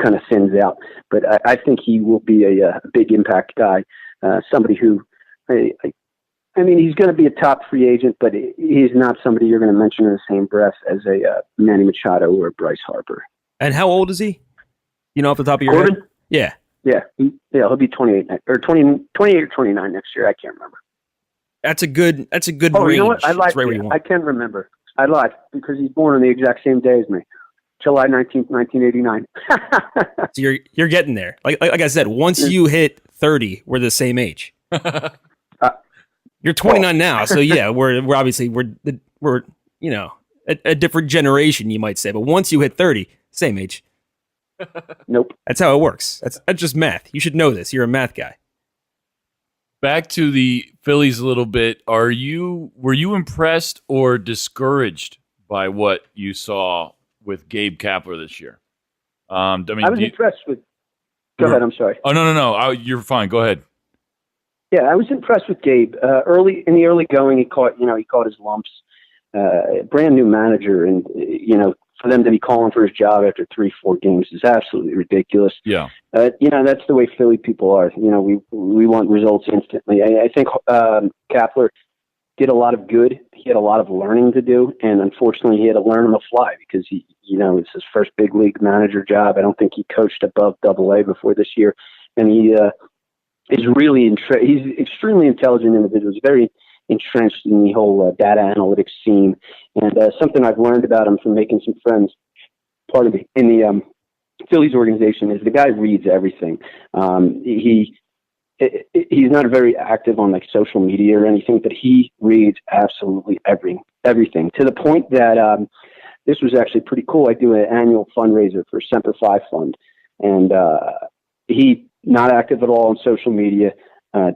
kind of thins out. But I think he will be a big impact guy, somebody who, he's going to be a top free agent, but he's not somebody you're going to mention in the same breath as a Manny Machado or Bryce Harper. And how old is he? Off the top of your Corbin? head? Yeah. Yeah, he'll be 28 or 28 or 29 next year. I can't remember. That's a good Oh, range. you know what? I lied. Right I can remember. I lied because he's born on the exact same day as me. July 19th, 1989. So you're getting there. Like I said, once you hit 30, we're the same age. You're 29 now, so yeah, we're obviously we're a different generation, you might say. But once you hit 30, same age. Nope. That's how it works. That's just math. You should know this. You're a math guy. Back to the Phillies a little bit. Were you impressed or discouraged by what you saw with Gabe Kapler this year? I was impressed with. Go ahead. I'm sorry. Oh no. You're fine. Go ahead. Yeah, I was impressed with Gabe. Early going, he caught his lumps. Brand new manager, and for them to be calling for his job after 3-4 games is absolutely ridiculous. Yeah. That's the way Philly people are. We want results instantly. I think Kapler did a lot of good. He had a lot of learning to do, and unfortunately, he had to learn on the fly because he it's his first big league manager job. I don't think he coached above Double-A before this year, and he is really he's extremely intelligent individual. He's very entrenched in the whole data analytics scene, and something I've learned about him from making some friends, in the Phillies organization, is the guy reads everything. He's not very active on like social media or anything, but he reads absolutely everything, to the point that this was actually pretty cool. I do an annual fundraiser for Semper Fi Fund, and he not active at all on social media,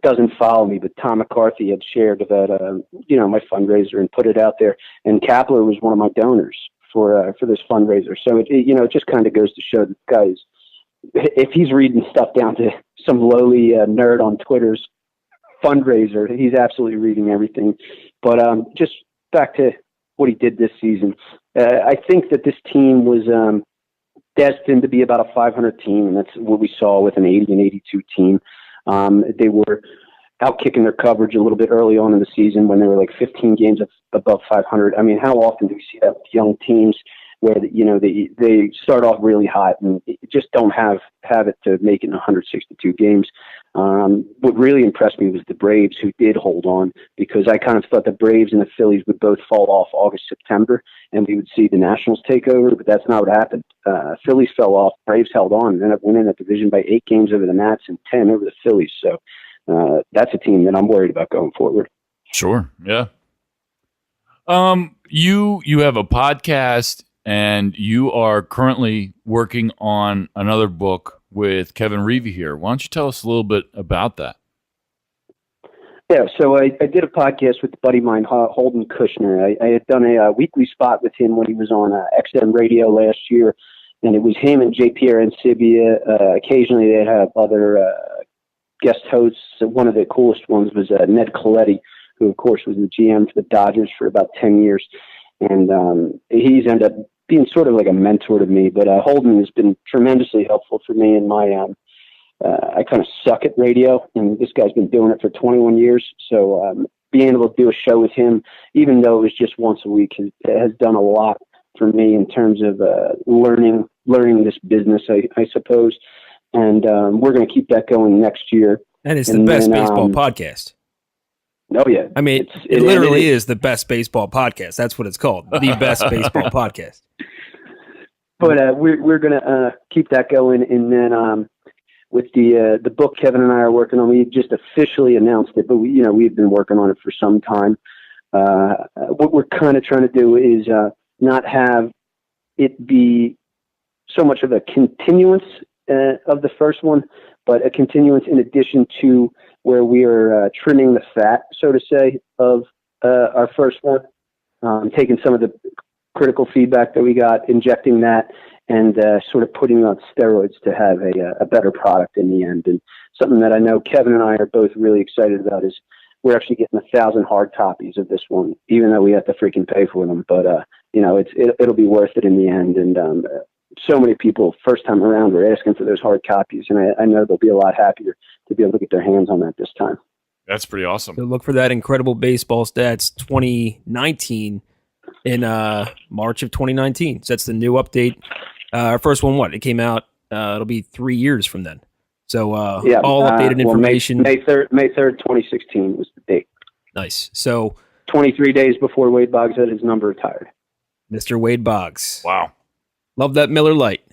doesn't follow me, but Tom McCarthy had shared that my fundraiser and put it out there, and Kapler was one of my donors for this fundraiser. So it just kind of goes to show that guys, if he's reading stuff down to some lowly nerd on Twitter's fundraiser, he's absolutely reading everything. But just back to what he did this season, I think that this team was destined to be about a 500 team, and that's what we saw with an 80 and 82 team. They were out kicking their coverage a little bit early on in the season when they were like 15 games above 500. I mean, how often do we see that with young teams where they start off really hot and just don't have it to make it in 162 games? What really impressed me was the Braves, who did hold on, because I kind of thought the Braves and the Phillies would both fall off August, September, and we would see the Nationals take over, but that's not what happened. Phillies fell off, Braves held on, and ended up winning that division by 8 games over the Nats and 10 over the Phillies. So that's a team that I'm worried about going forward. Sure, yeah. You have a podcast, and you are currently working on another book with Kevin Reevy here. Why don't you tell us a little bit about that? Yeah, so I did a podcast with a buddy of mine, Holden Kushner. I had done a weekly spot with him when he was on XM radio last year, and it was him and J. Pierre Ancibia. Occasionally they'd have other guest hosts. One of the coolest ones was Ned Colletti, who, of course, was the GM for the Dodgers for about 10 years. And he's ended up being sort of like a mentor to me. But Holden has been tremendously helpful for me in my I kind of suck at radio, and this guy's been doing it for 21 years. So being able to do a show with him, even though it was just once a week, has done a lot for me in terms of learning this business, I suppose. And we're going to keep that going next year. And it's the best baseball podcast. Oh, yeah. I mean, it literally is the best baseball podcast. That's what it's called, the best baseball podcast. But we're going to keep that going. And then with the book Kevin and I are working on, we just officially announced it, but we've been working on it for some time. What we're kind of trying to do is not have it be so much of a continuance of the first one, but a continuance in addition to where we are trimming the fat, so to say, of our first one, taking some of the critical feedback that we got, injecting that, and sort of putting on steroids to have a better product in the end. And something that I know Kevin and I are both really excited about is we're actually getting 1,000 hard copies of this one, even though we have to freaking pay for them. But it'll be worth it in the end. And so many people first time around were asking for those hard copies, and I know they'll be a lot happier to be able to get their hands on that this time. That's pretty awesome. So look for that Incredible Baseball Stats 2019 in March of 2019. So that's the new update. Our first one, it came out, it'll be 3 years from then. So all updated information. May 3rd, 2016 was the date. Nice. So 23 days before Wade Boggs had his number retired. Mr. Wade Boggs. Wow. Love that Miller Lite.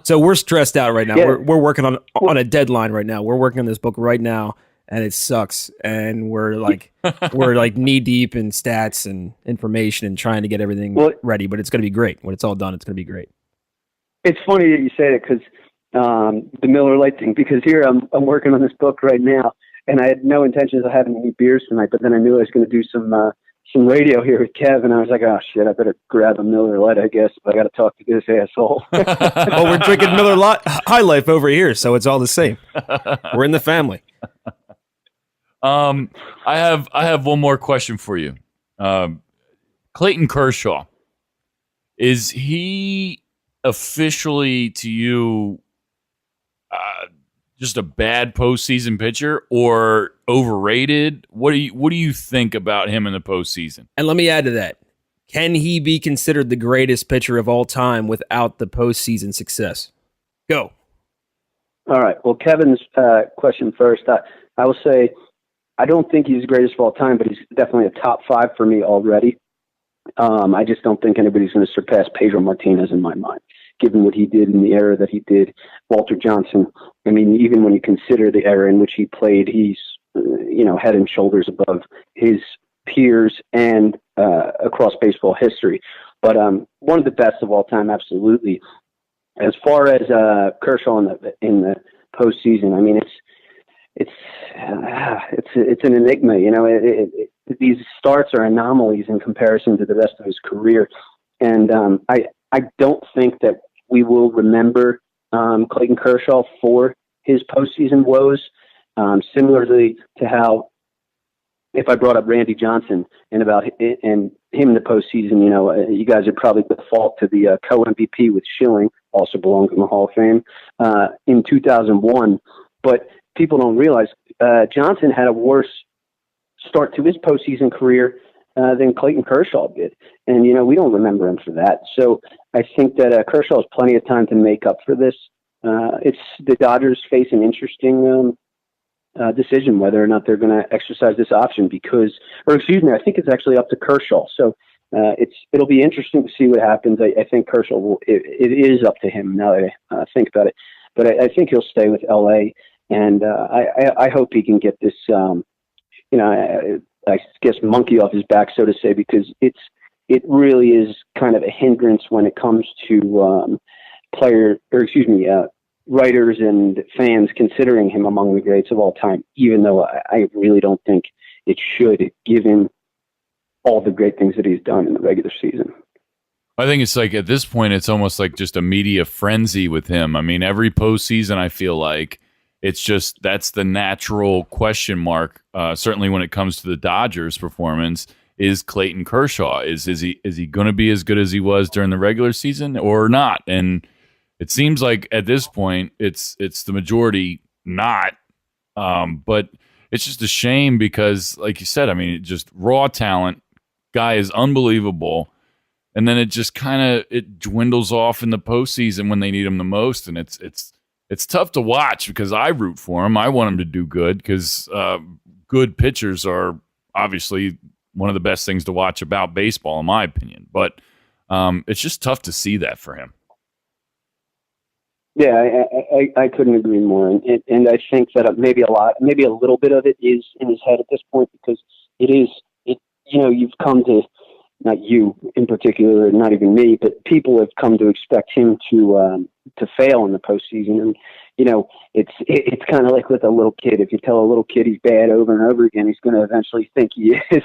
So we're stressed out right now. Yeah. We're working on a deadline right now. We're working on this book right now, and it sucks. And we're like knee deep in stats and information and trying to get everything ready. But it's going to be great. When it's all done, it's going to be great. It's funny that you say that because the Miller Lite thing. Because here I'm working on this book right now, and I had no intentions of having any beers tonight. But then I knew I was going to do some radio here with Kev, and I was like, oh shit, I better grab a Miller Lite, I guess, but I got to talk to this asshole. Well, we're drinking Miller Lite High Life over here, so it's all the same. We're in the family. I have one more question for you. Clayton Kershaw, is he officially to you just a bad postseason pitcher or overrated? What do you think about him in the postseason? And let me add to that. Can he be considered the greatest pitcher of all time without the postseason success? Go. All right. Well, Kevin's question first. I will say I don't think he's the greatest of all time, but he's definitely a top 5 for me already. I just don't think anybody's going to surpass Pedro Martinez in my mind, given what he did in the era that he did. Walter Johnson. I mean, even when you consider the era in which he played, he's head and shoulders above his peers and across baseball history. But one of the best of all time, absolutely. As far as Kershaw in the postseason, I mean, it's an enigma. These starts are anomalies in comparison to the rest of his career, and I don't think that we will remember Clayton Kershaw for his postseason woes. Similarly to how, if I brought up Randy Johnson and him in the postseason, you guys would probably default to the co-MVP with Schilling, also belongs in the Hall of Fame, in 2001. But people don't realize Johnson had a worse start to his postseason career than Clayton Kershaw did. And, we don't remember him for that. So I think that Kershaw has plenty of time to make up for this. It's the Dodgers face an interesting decision whether or not they're going to exercise this option I think it's actually up to Kershaw. So it'll be interesting to see what happens. I think Kershaw it is up to him now that I think about it, but I think he'll stay with LA, and I hope he can get this, I guess monkey off his back, so to say, because it really is kind of a hindrance when it comes to writers and fans considering him among the greats of all time, even though I really don't think it should, given all the great things that he's done in the regular season. I think it's like at this point, it's almost like just a media frenzy with him. I mean, every postseason, I feel like it's just that's the natural question mark. Certainly, when it comes to the Dodgers' performance, is Clayton Kershaw is he going to be as good as he was during the regular season or not? And it seems like at this point, it's the majority not. But it's just a shame because, like you said, I mean, just raw talent. Guy is unbelievable. And then it just it dwindles off in the postseason when they need him the most. And it's tough to watch because I root for him. I want him to do good because good pitchers are obviously one of the best things to watch about baseball, in my opinion. But it's just tough to see that for him. Yeah, I couldn't agree more, and I think that maybe a little bit of it is in his head at this point, because you've come to, not you in particular, not even me, but people have come to expect him to fail in the postseason, and it's kind of like with a little kid. If you tell a little kid he's bad over and over again, he's going to eventually think he is.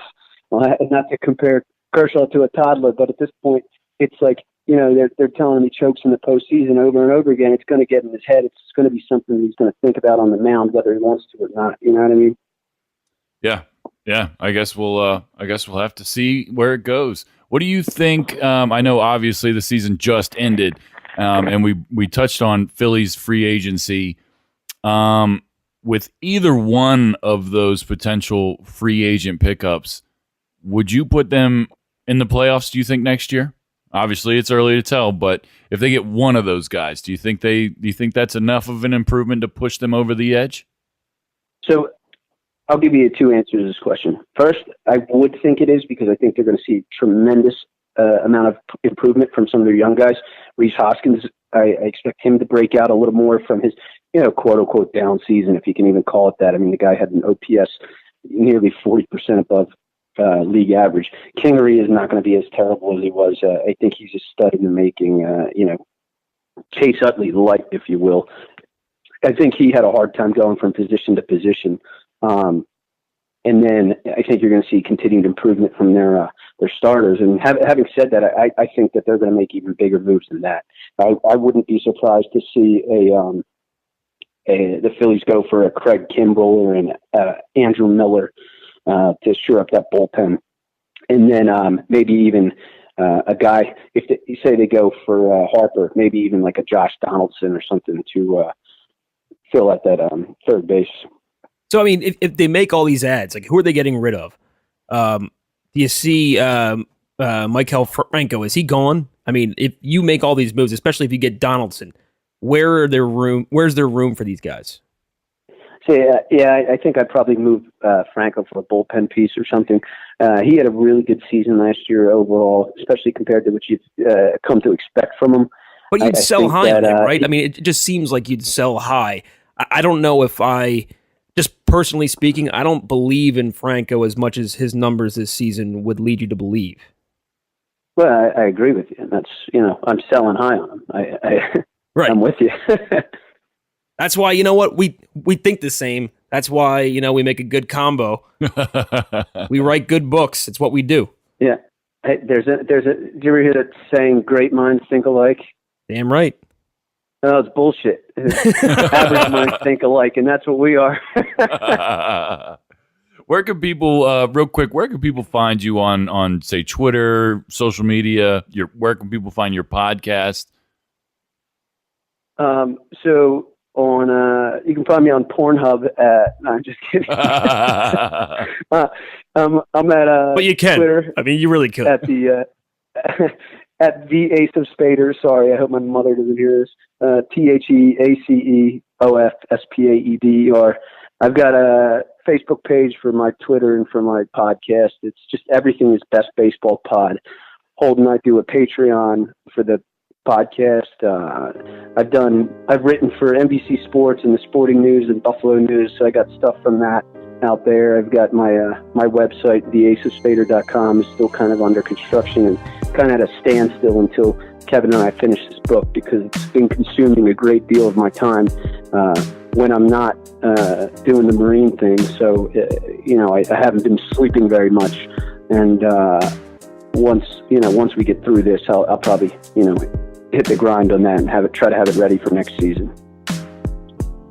Well, not to compare Kershaw to a toddler, but at this point, it's like, they're telling him he chokes in the postseason over and over again. It's going to get in his head. It's going to be something he's going to think about on the mound, whether he wants to or not. You know what I mean? Yeah. I guess we'll have to see where it goes. What do you think? I know obviously the season just ended, and we touched on Philly's free agency. With either one of those potential free agent pickups, would you put them in the playoffs? Do you think next year? Obviously, it's early to tell, but if they get one of those guys, do you think that's enough of an improvement to push them over the edge? So I'll give you 2 answers to this question. First, I would think it is, because I think they're going to see tremendous amount of improvement from some of their young guys. Rhys Hoskins, I expect him to break out a little more from his, quote unquote down season, if you can even call it that. I mean, the guy had an OPS nearly 40% above league average. Kingery is not going to be as terrible as he was. I think he's a stud in the making. Chase Utley light, if you will. I think he had a hard time going from position to position. And then I think you're going to see continued improvement from their starters. And having said that, I think that they're going to make even bigger moves than that. I wouldn't be surprised to see the Phillies go for a Craig Kimbrell or an Andrew Miller to shore up that bullpen. And then maybe even a guy, if you say they go for Harper, maybe even like a Josh Donaldson or something to fill out that third base. So, I mean, if they make all these ads, like, who are they getting rid of? Do you see Marquel Franco, is he gone? I mean, if you make all these moves, especially if you get Donaldson, where's there room for these guys? So, I think I'd probably move Franco for a bullpen piece or something. He had a really good season last year overall, especially compared to what you've come to expect from him. But you'd sell high on him, right? he- I mean, it just seems like you'd sell high. I don't know if just personally speaking, I don't believe in Franco as much as his numbers this season would lead you to believe. Well, I agree with you. And that's, I'm selling high on him. Right. I'm with you. That's why, you know what, we think the same. That's why, we make a good combo. We write good books. It's what we do. Yeah. Hey, do you ever hear that saying, great minds think alike? Damn right. No, it's bullshit. Average minds think alike, and that's what we are. Where can people, real quick, where can people find you on say, Twitter, social media? Where can people find your podcast? So you can find me on Pornhub no, I'm just kidding. I'm at But you can. Twitter I mean, you really could. at the at the Ace of Spader. Sorry, I hope my mother doesn't hear this. TheAceofSpaeder. I've got a Facebook page for my Twitter and for my podcast. It's just everything is Best Baseball Pod. Holden and I do a Patreon for the podcast. I've written for NBC Sports and the Sporting News and Buffalo News, so I got stuff from that out there. I've got my website, theaceofspader.com, is still kind of under construction and kind of at a standstill until Kevin and I finish this book, because it's been consuming a great deal of my time when I'm not doing the Marine thing. So I haven't been sleeping very much, and once we get through this, I'll probably hit the grind on that and try to have it ready for next season.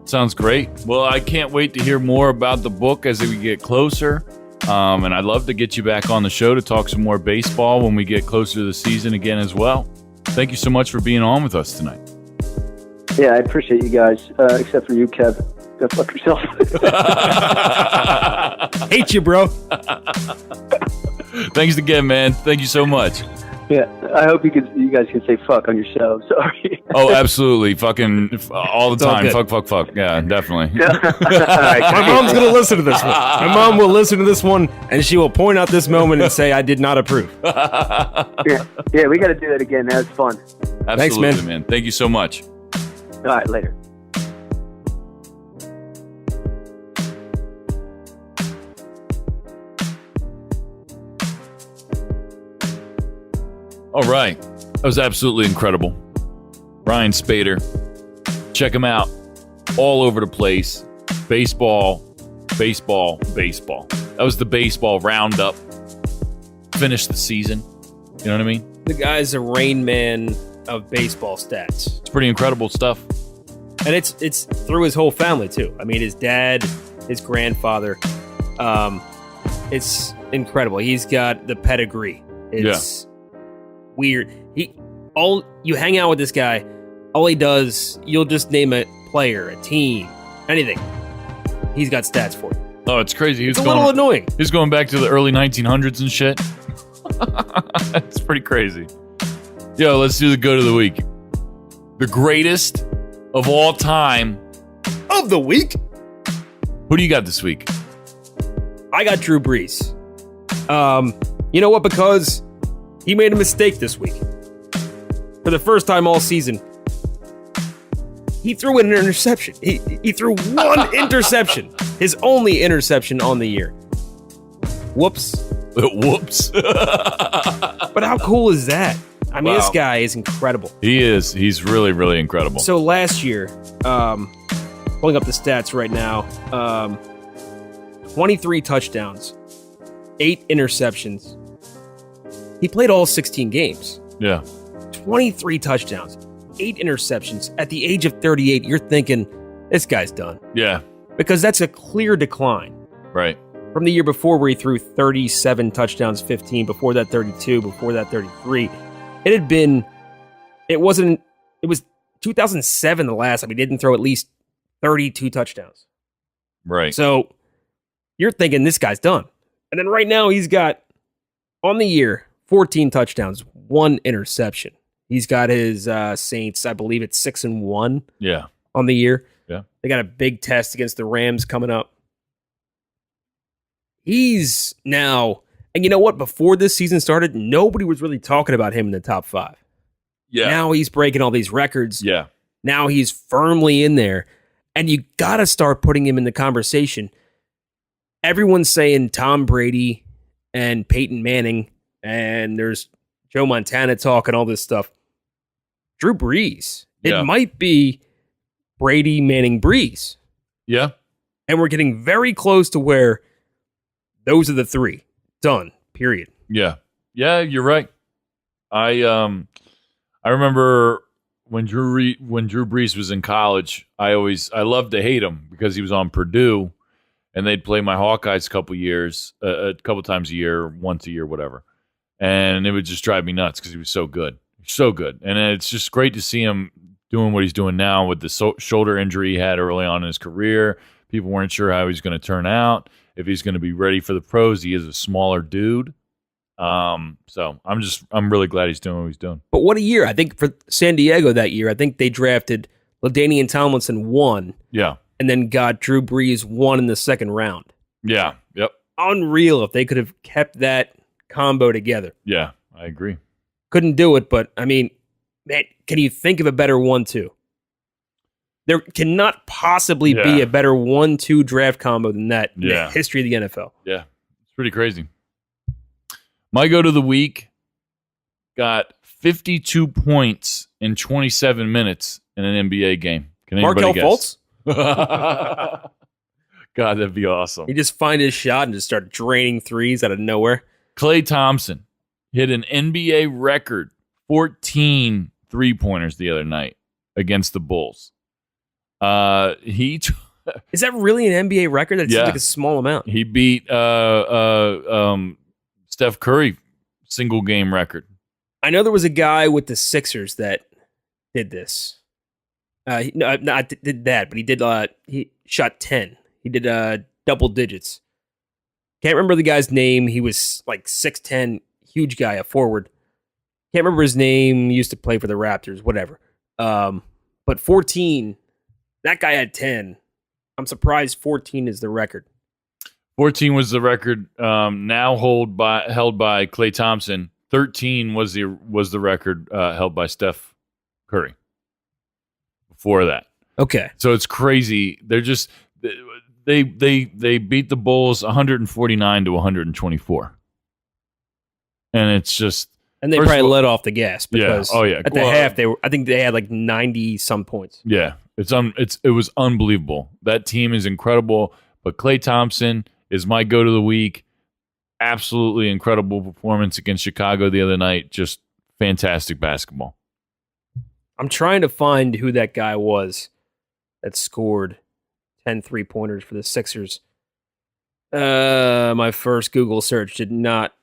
Sounds great. Well, I can't wait to hear more about the book as we get closer. And I'd love to get you back on the show to talk some more baseball when we get closer to the season again as well. Thank you so much for being on with us tonight. Yeah, I appreciate you guys, except for you, Kev. Go fuck yourself. Hate you, bro. Thanks again, man. Thank you so much. Yeah, I hope you guys can say fuck on your show. Sorry. Oh, absolutely. Fucking all the all time. good. Fuck. Yeah, definitely. My mom's going to listen to this one. My mom will listen to this one, and she will point out this moment and say, I did not approve. Yeah, we got to do that again. That was fun. Absolutely, Thanks, man. Thank you so much. All right, later. All right. That was absolutely incredible. Ryan Spaeder. Check him out. All over the place. Baseball. That was the baseball roundup. Finished the season. You know what I mean? The guy's a Rain Man of baseball stats. It's pretty incredible stuff. And it's through his whole family, too. I mean, his dad, his grandfather. It's incredible. He's got the pedigree. It's weird. You hang out with this guy, all he does, you'll just name a player, a team, anything. He's got stats for you. Oh, it's crazy. It's a little annoying. He's going back to the early 1900s and shit. That's pretty crazy. Yo, let's do the goat of the week. The greatest of all time Of the week? Who do you got this week? I got Drew Brees. You know what? Because he made a mistake this week. For the first time all season, he threw an interception. He threw one interception. His only interception on the year. Whoops. Whoops. But how cool is that? I mean, This guy is incredible. He is. He's really, really incredible. So last year, pulling up the stats right now, 23 touchdowns, 8 interceptions. He played all 16 games. Yeah. 23 touchdowns, 8 interceptions. At the age of 38, you're thinking, this guy's done. Yeah. Because that's a clear decline Right. from the year before, where he threw 37 touchdowns, 15, before that 32, before that 33. It was 2007 the last time he didn't throw at least 32 touchdowns. Right. So you're thinking this guy's done. And then right now he's got, on the year, 14 touchdowns, 1 interception. He's got his Saints, I believe it's 6-1 Yeah. on the year. Yeah. They got a big test against the Rams coming up. He's now, and you know what? Before this season started, nobody was really talking about him in the top 5. Yeah. Now he's breaking all these records. Yeah. Now he's firmly in there. And you got to start putting him in the conversation. Everyone's saying Tom Brady and Peyton Manning, and there's Joe Montana talk and all this stuff. Drew Brees. Yeah. It might be Brady, Manning, Brees. Yeah. And we're getting very close to where those are the 3. Done. Period. Yeah. Yeah, you're right. I remember when Drew Brees was in college, I loved to hate him because he was on Purdue and they'd play my Hawkeyes a couple times a year, once a year, whatever. And it would just drive me nuts because he was so good. So good. And it's just great to see him doing what he's doing now with the shoulder injury he had early on in his career. People weren't sure how he's going to turn out, if he's going to be ready for the pros. He is a smaller dude. So I'm really glad he's doing what he's doing. But what a year. I think for San Diego that year, I think they drafted LaDainian Tomlinson 1. Yeah. And then got Drew Brees 1 in the second round. Yeah. Yep. Unreal if they could have kept that combo together. Yeah, I agree. Couldn't do it, but I mean, man, can you think of a better 1-2? There cannot possibly be a better 1-2 draft combo than that in the history of the NFL. Yeah, it's pretty crazy. My go to the week got 52 points in 27 minutes in an NBA game. Can anybody Marquel guess? Foltz? God, that'd be awesome. He just find his shot and just start draining threes out of nowhere. Klay Thompson hit an NBA record 14 three-pointers the other night against the Bulls. Is that really an NBA record? That seems like a small amount. He beat Steph Curry single game record. I know there was a guy with the Sixers that did this. Not did that, but he did. He shot 10. He did double digits. Can't remember the guy's name. He was like 6'10", huge guy, a forward. Can't remember his name. He used to play for the Raptors, whatever. But 14, that guy had 10. I'm surprised 14 is the record. 14 was the record now held by Klay Thompson. 13 was the record held by Steph Curry. Before that. Okay. So it's crazy. They're just they beat the Bulls 149 to 124. And it's just, and they probably let off the gas because at the half I think they had like 90 some points. Yeah. It was unbelievable. That team is incredible, but Klay Thompson is my go to the week. Absolutely incredible performance against Chicago the other night. Just fantastic basketball. I'm trying to find who that guy was that scored 10 3-pointers for the Sixers. My first Google search did not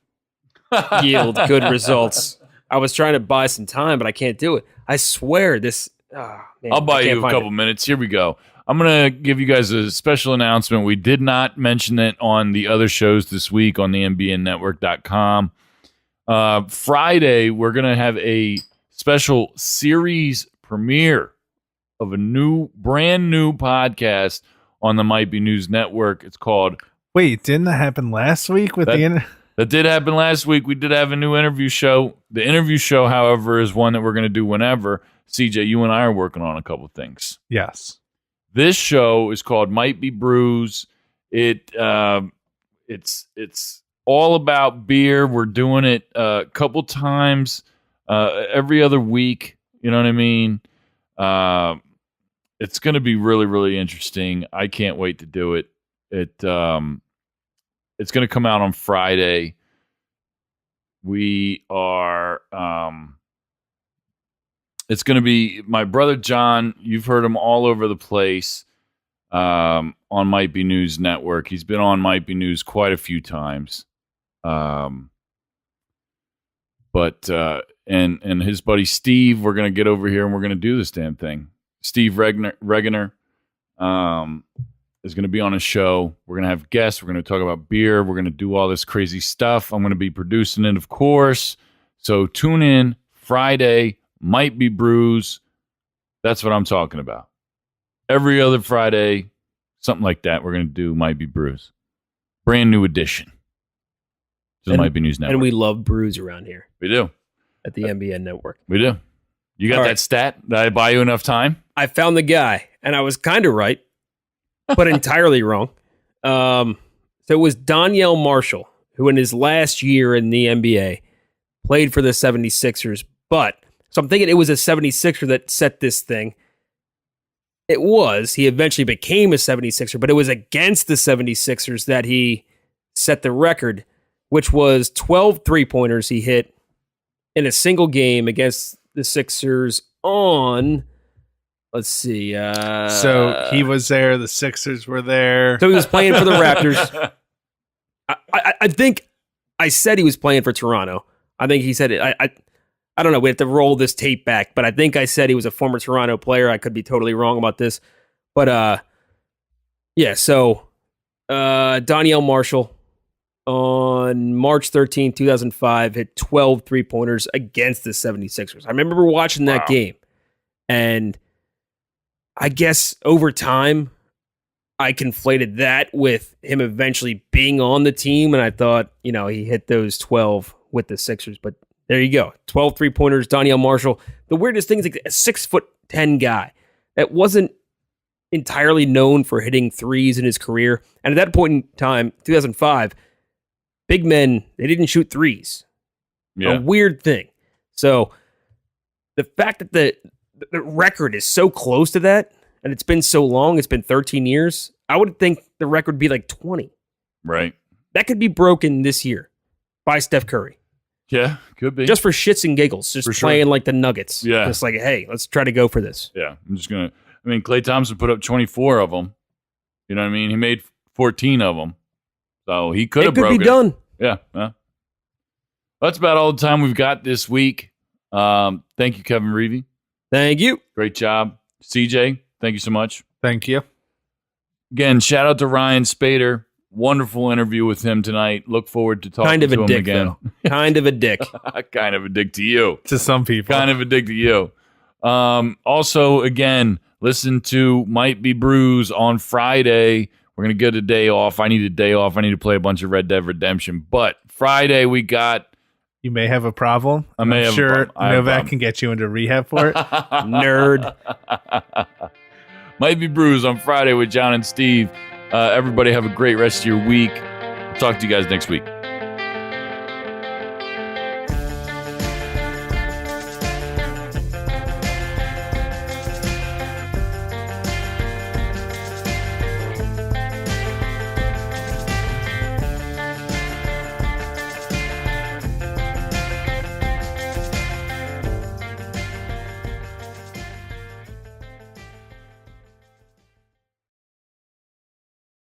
yield good results. I was trying to buy some time, but I can't do it. I swear this. Oh, man, I'll buy you a couple minutes. Here we go. I'm going to give you guys a special announcement. We did not mention it on the other shows this week on the NBNnetwork.com. Friday, we're going to have a special series premiere of a brand new podcast on the Might Be News Network. It's called... Wait, didn't that happen last week with That did happen last week. We did have a new interview show. The interview show, however, is one that we're going to do whenever. CJ, you and I are working on a couple things. Yes. This show is called Might Be Brews. It's all about beer. We're doing it a couple times every other week. You know what I mean? It's going to be really, really interesting. I can't wait to do it. It's going to come out on Friday. We are. It's going to be my brother John. You've heard him all over the place on Might Be News Network. He's been on Might Be News quite a few times. And his buddy Steve, we're going to get over here and we're going to do this damn thing. Steve Regener is is going to be on a show. We're going to have guests. We're going to talk about beer. We're going to do all this crazy stuff. I'm going to be producing it, of course. So tune in Friday, Might Be Brews. That's what I'm talking about. Every other Friday, something like that, we're going to do Might Be Brews. Brand new edition to the Might Be News Network. And we love brews around here We do. at the MBN Network. We do. You got All that right. stat? Did I buy you enough time? I found the guy, and I was kind of right, but entirely wrong. So it was Danielle Marshall, who in his last year in the NBA played for the 76ers. So I'm thinking it was a 76er that set this thing. It was. He eventually became a 76er, but it was against the 76ers that he set the record, which was 12 three-pointers he hit in a single game against the Sixers on, let's see. So he was there. The Sixers were there. So he was playing for the Raptors. I think I said he was playing for Toronto. I think he said it. I don't know. We have to roll this tape back, but I think I said he was a former Toronto player. I could be totally wrong about this. But yeah, so Danielle Marshall on March 13, 2005 hit 12 three-pointers against the 76ers. I remember watching that game, and I guess over time, I conflated that with him eventually being on the team, and I thought, he hit those 12 with the Sixers. But there you go. 12 three-pointers, Danielle Marshall. The weirdest thing is like a 6'10" guy that wasn't entirely known for hitting threes in his career. And at that point in time, 2005, big men, they didn't shoot threes. Yeah. A weird thing. So the fact that the record is so close to that, and it's been so long, it's been 13 years, I would think the record would be like 20. Right. That could be broken this year by Steph Curry. Yeah, could be. Just for shits and giggles, just For sure. playing like the Nuggets. Yeah. Just like, hey, let's try to go for this. Yeah, I'm just going to. I mean, Klay Thompson put up 24 of them. You know what I mean? He made 14 of them. So he could have broken It could be done. Yeah. That's about all the time we've got this week. Thank you, Kevin Reevy. Thank you. Great job. CJ, thank you so much. Thank you. Again, shout out to Ryan Spader. Wonderful interview with him tonight. Look forward to talking Kind of to a him dick, again. though. Kind of a dick. Kind of a dick to you. To some people. Kind of a dick to you. Also, again, listen to Might Be Brews on Friday. We're going to get a day off. I need a day off. I need to play a bunch of Red Dead Redemption. But Friday, we got... You may have a problem. I may I'm have a sure problem. I have a Novak problem. can get you into rehab for it. Nerd. Might Be Brews on Friday with John and Steve. Everybody have a great rest of your week. Talk to you guys next week.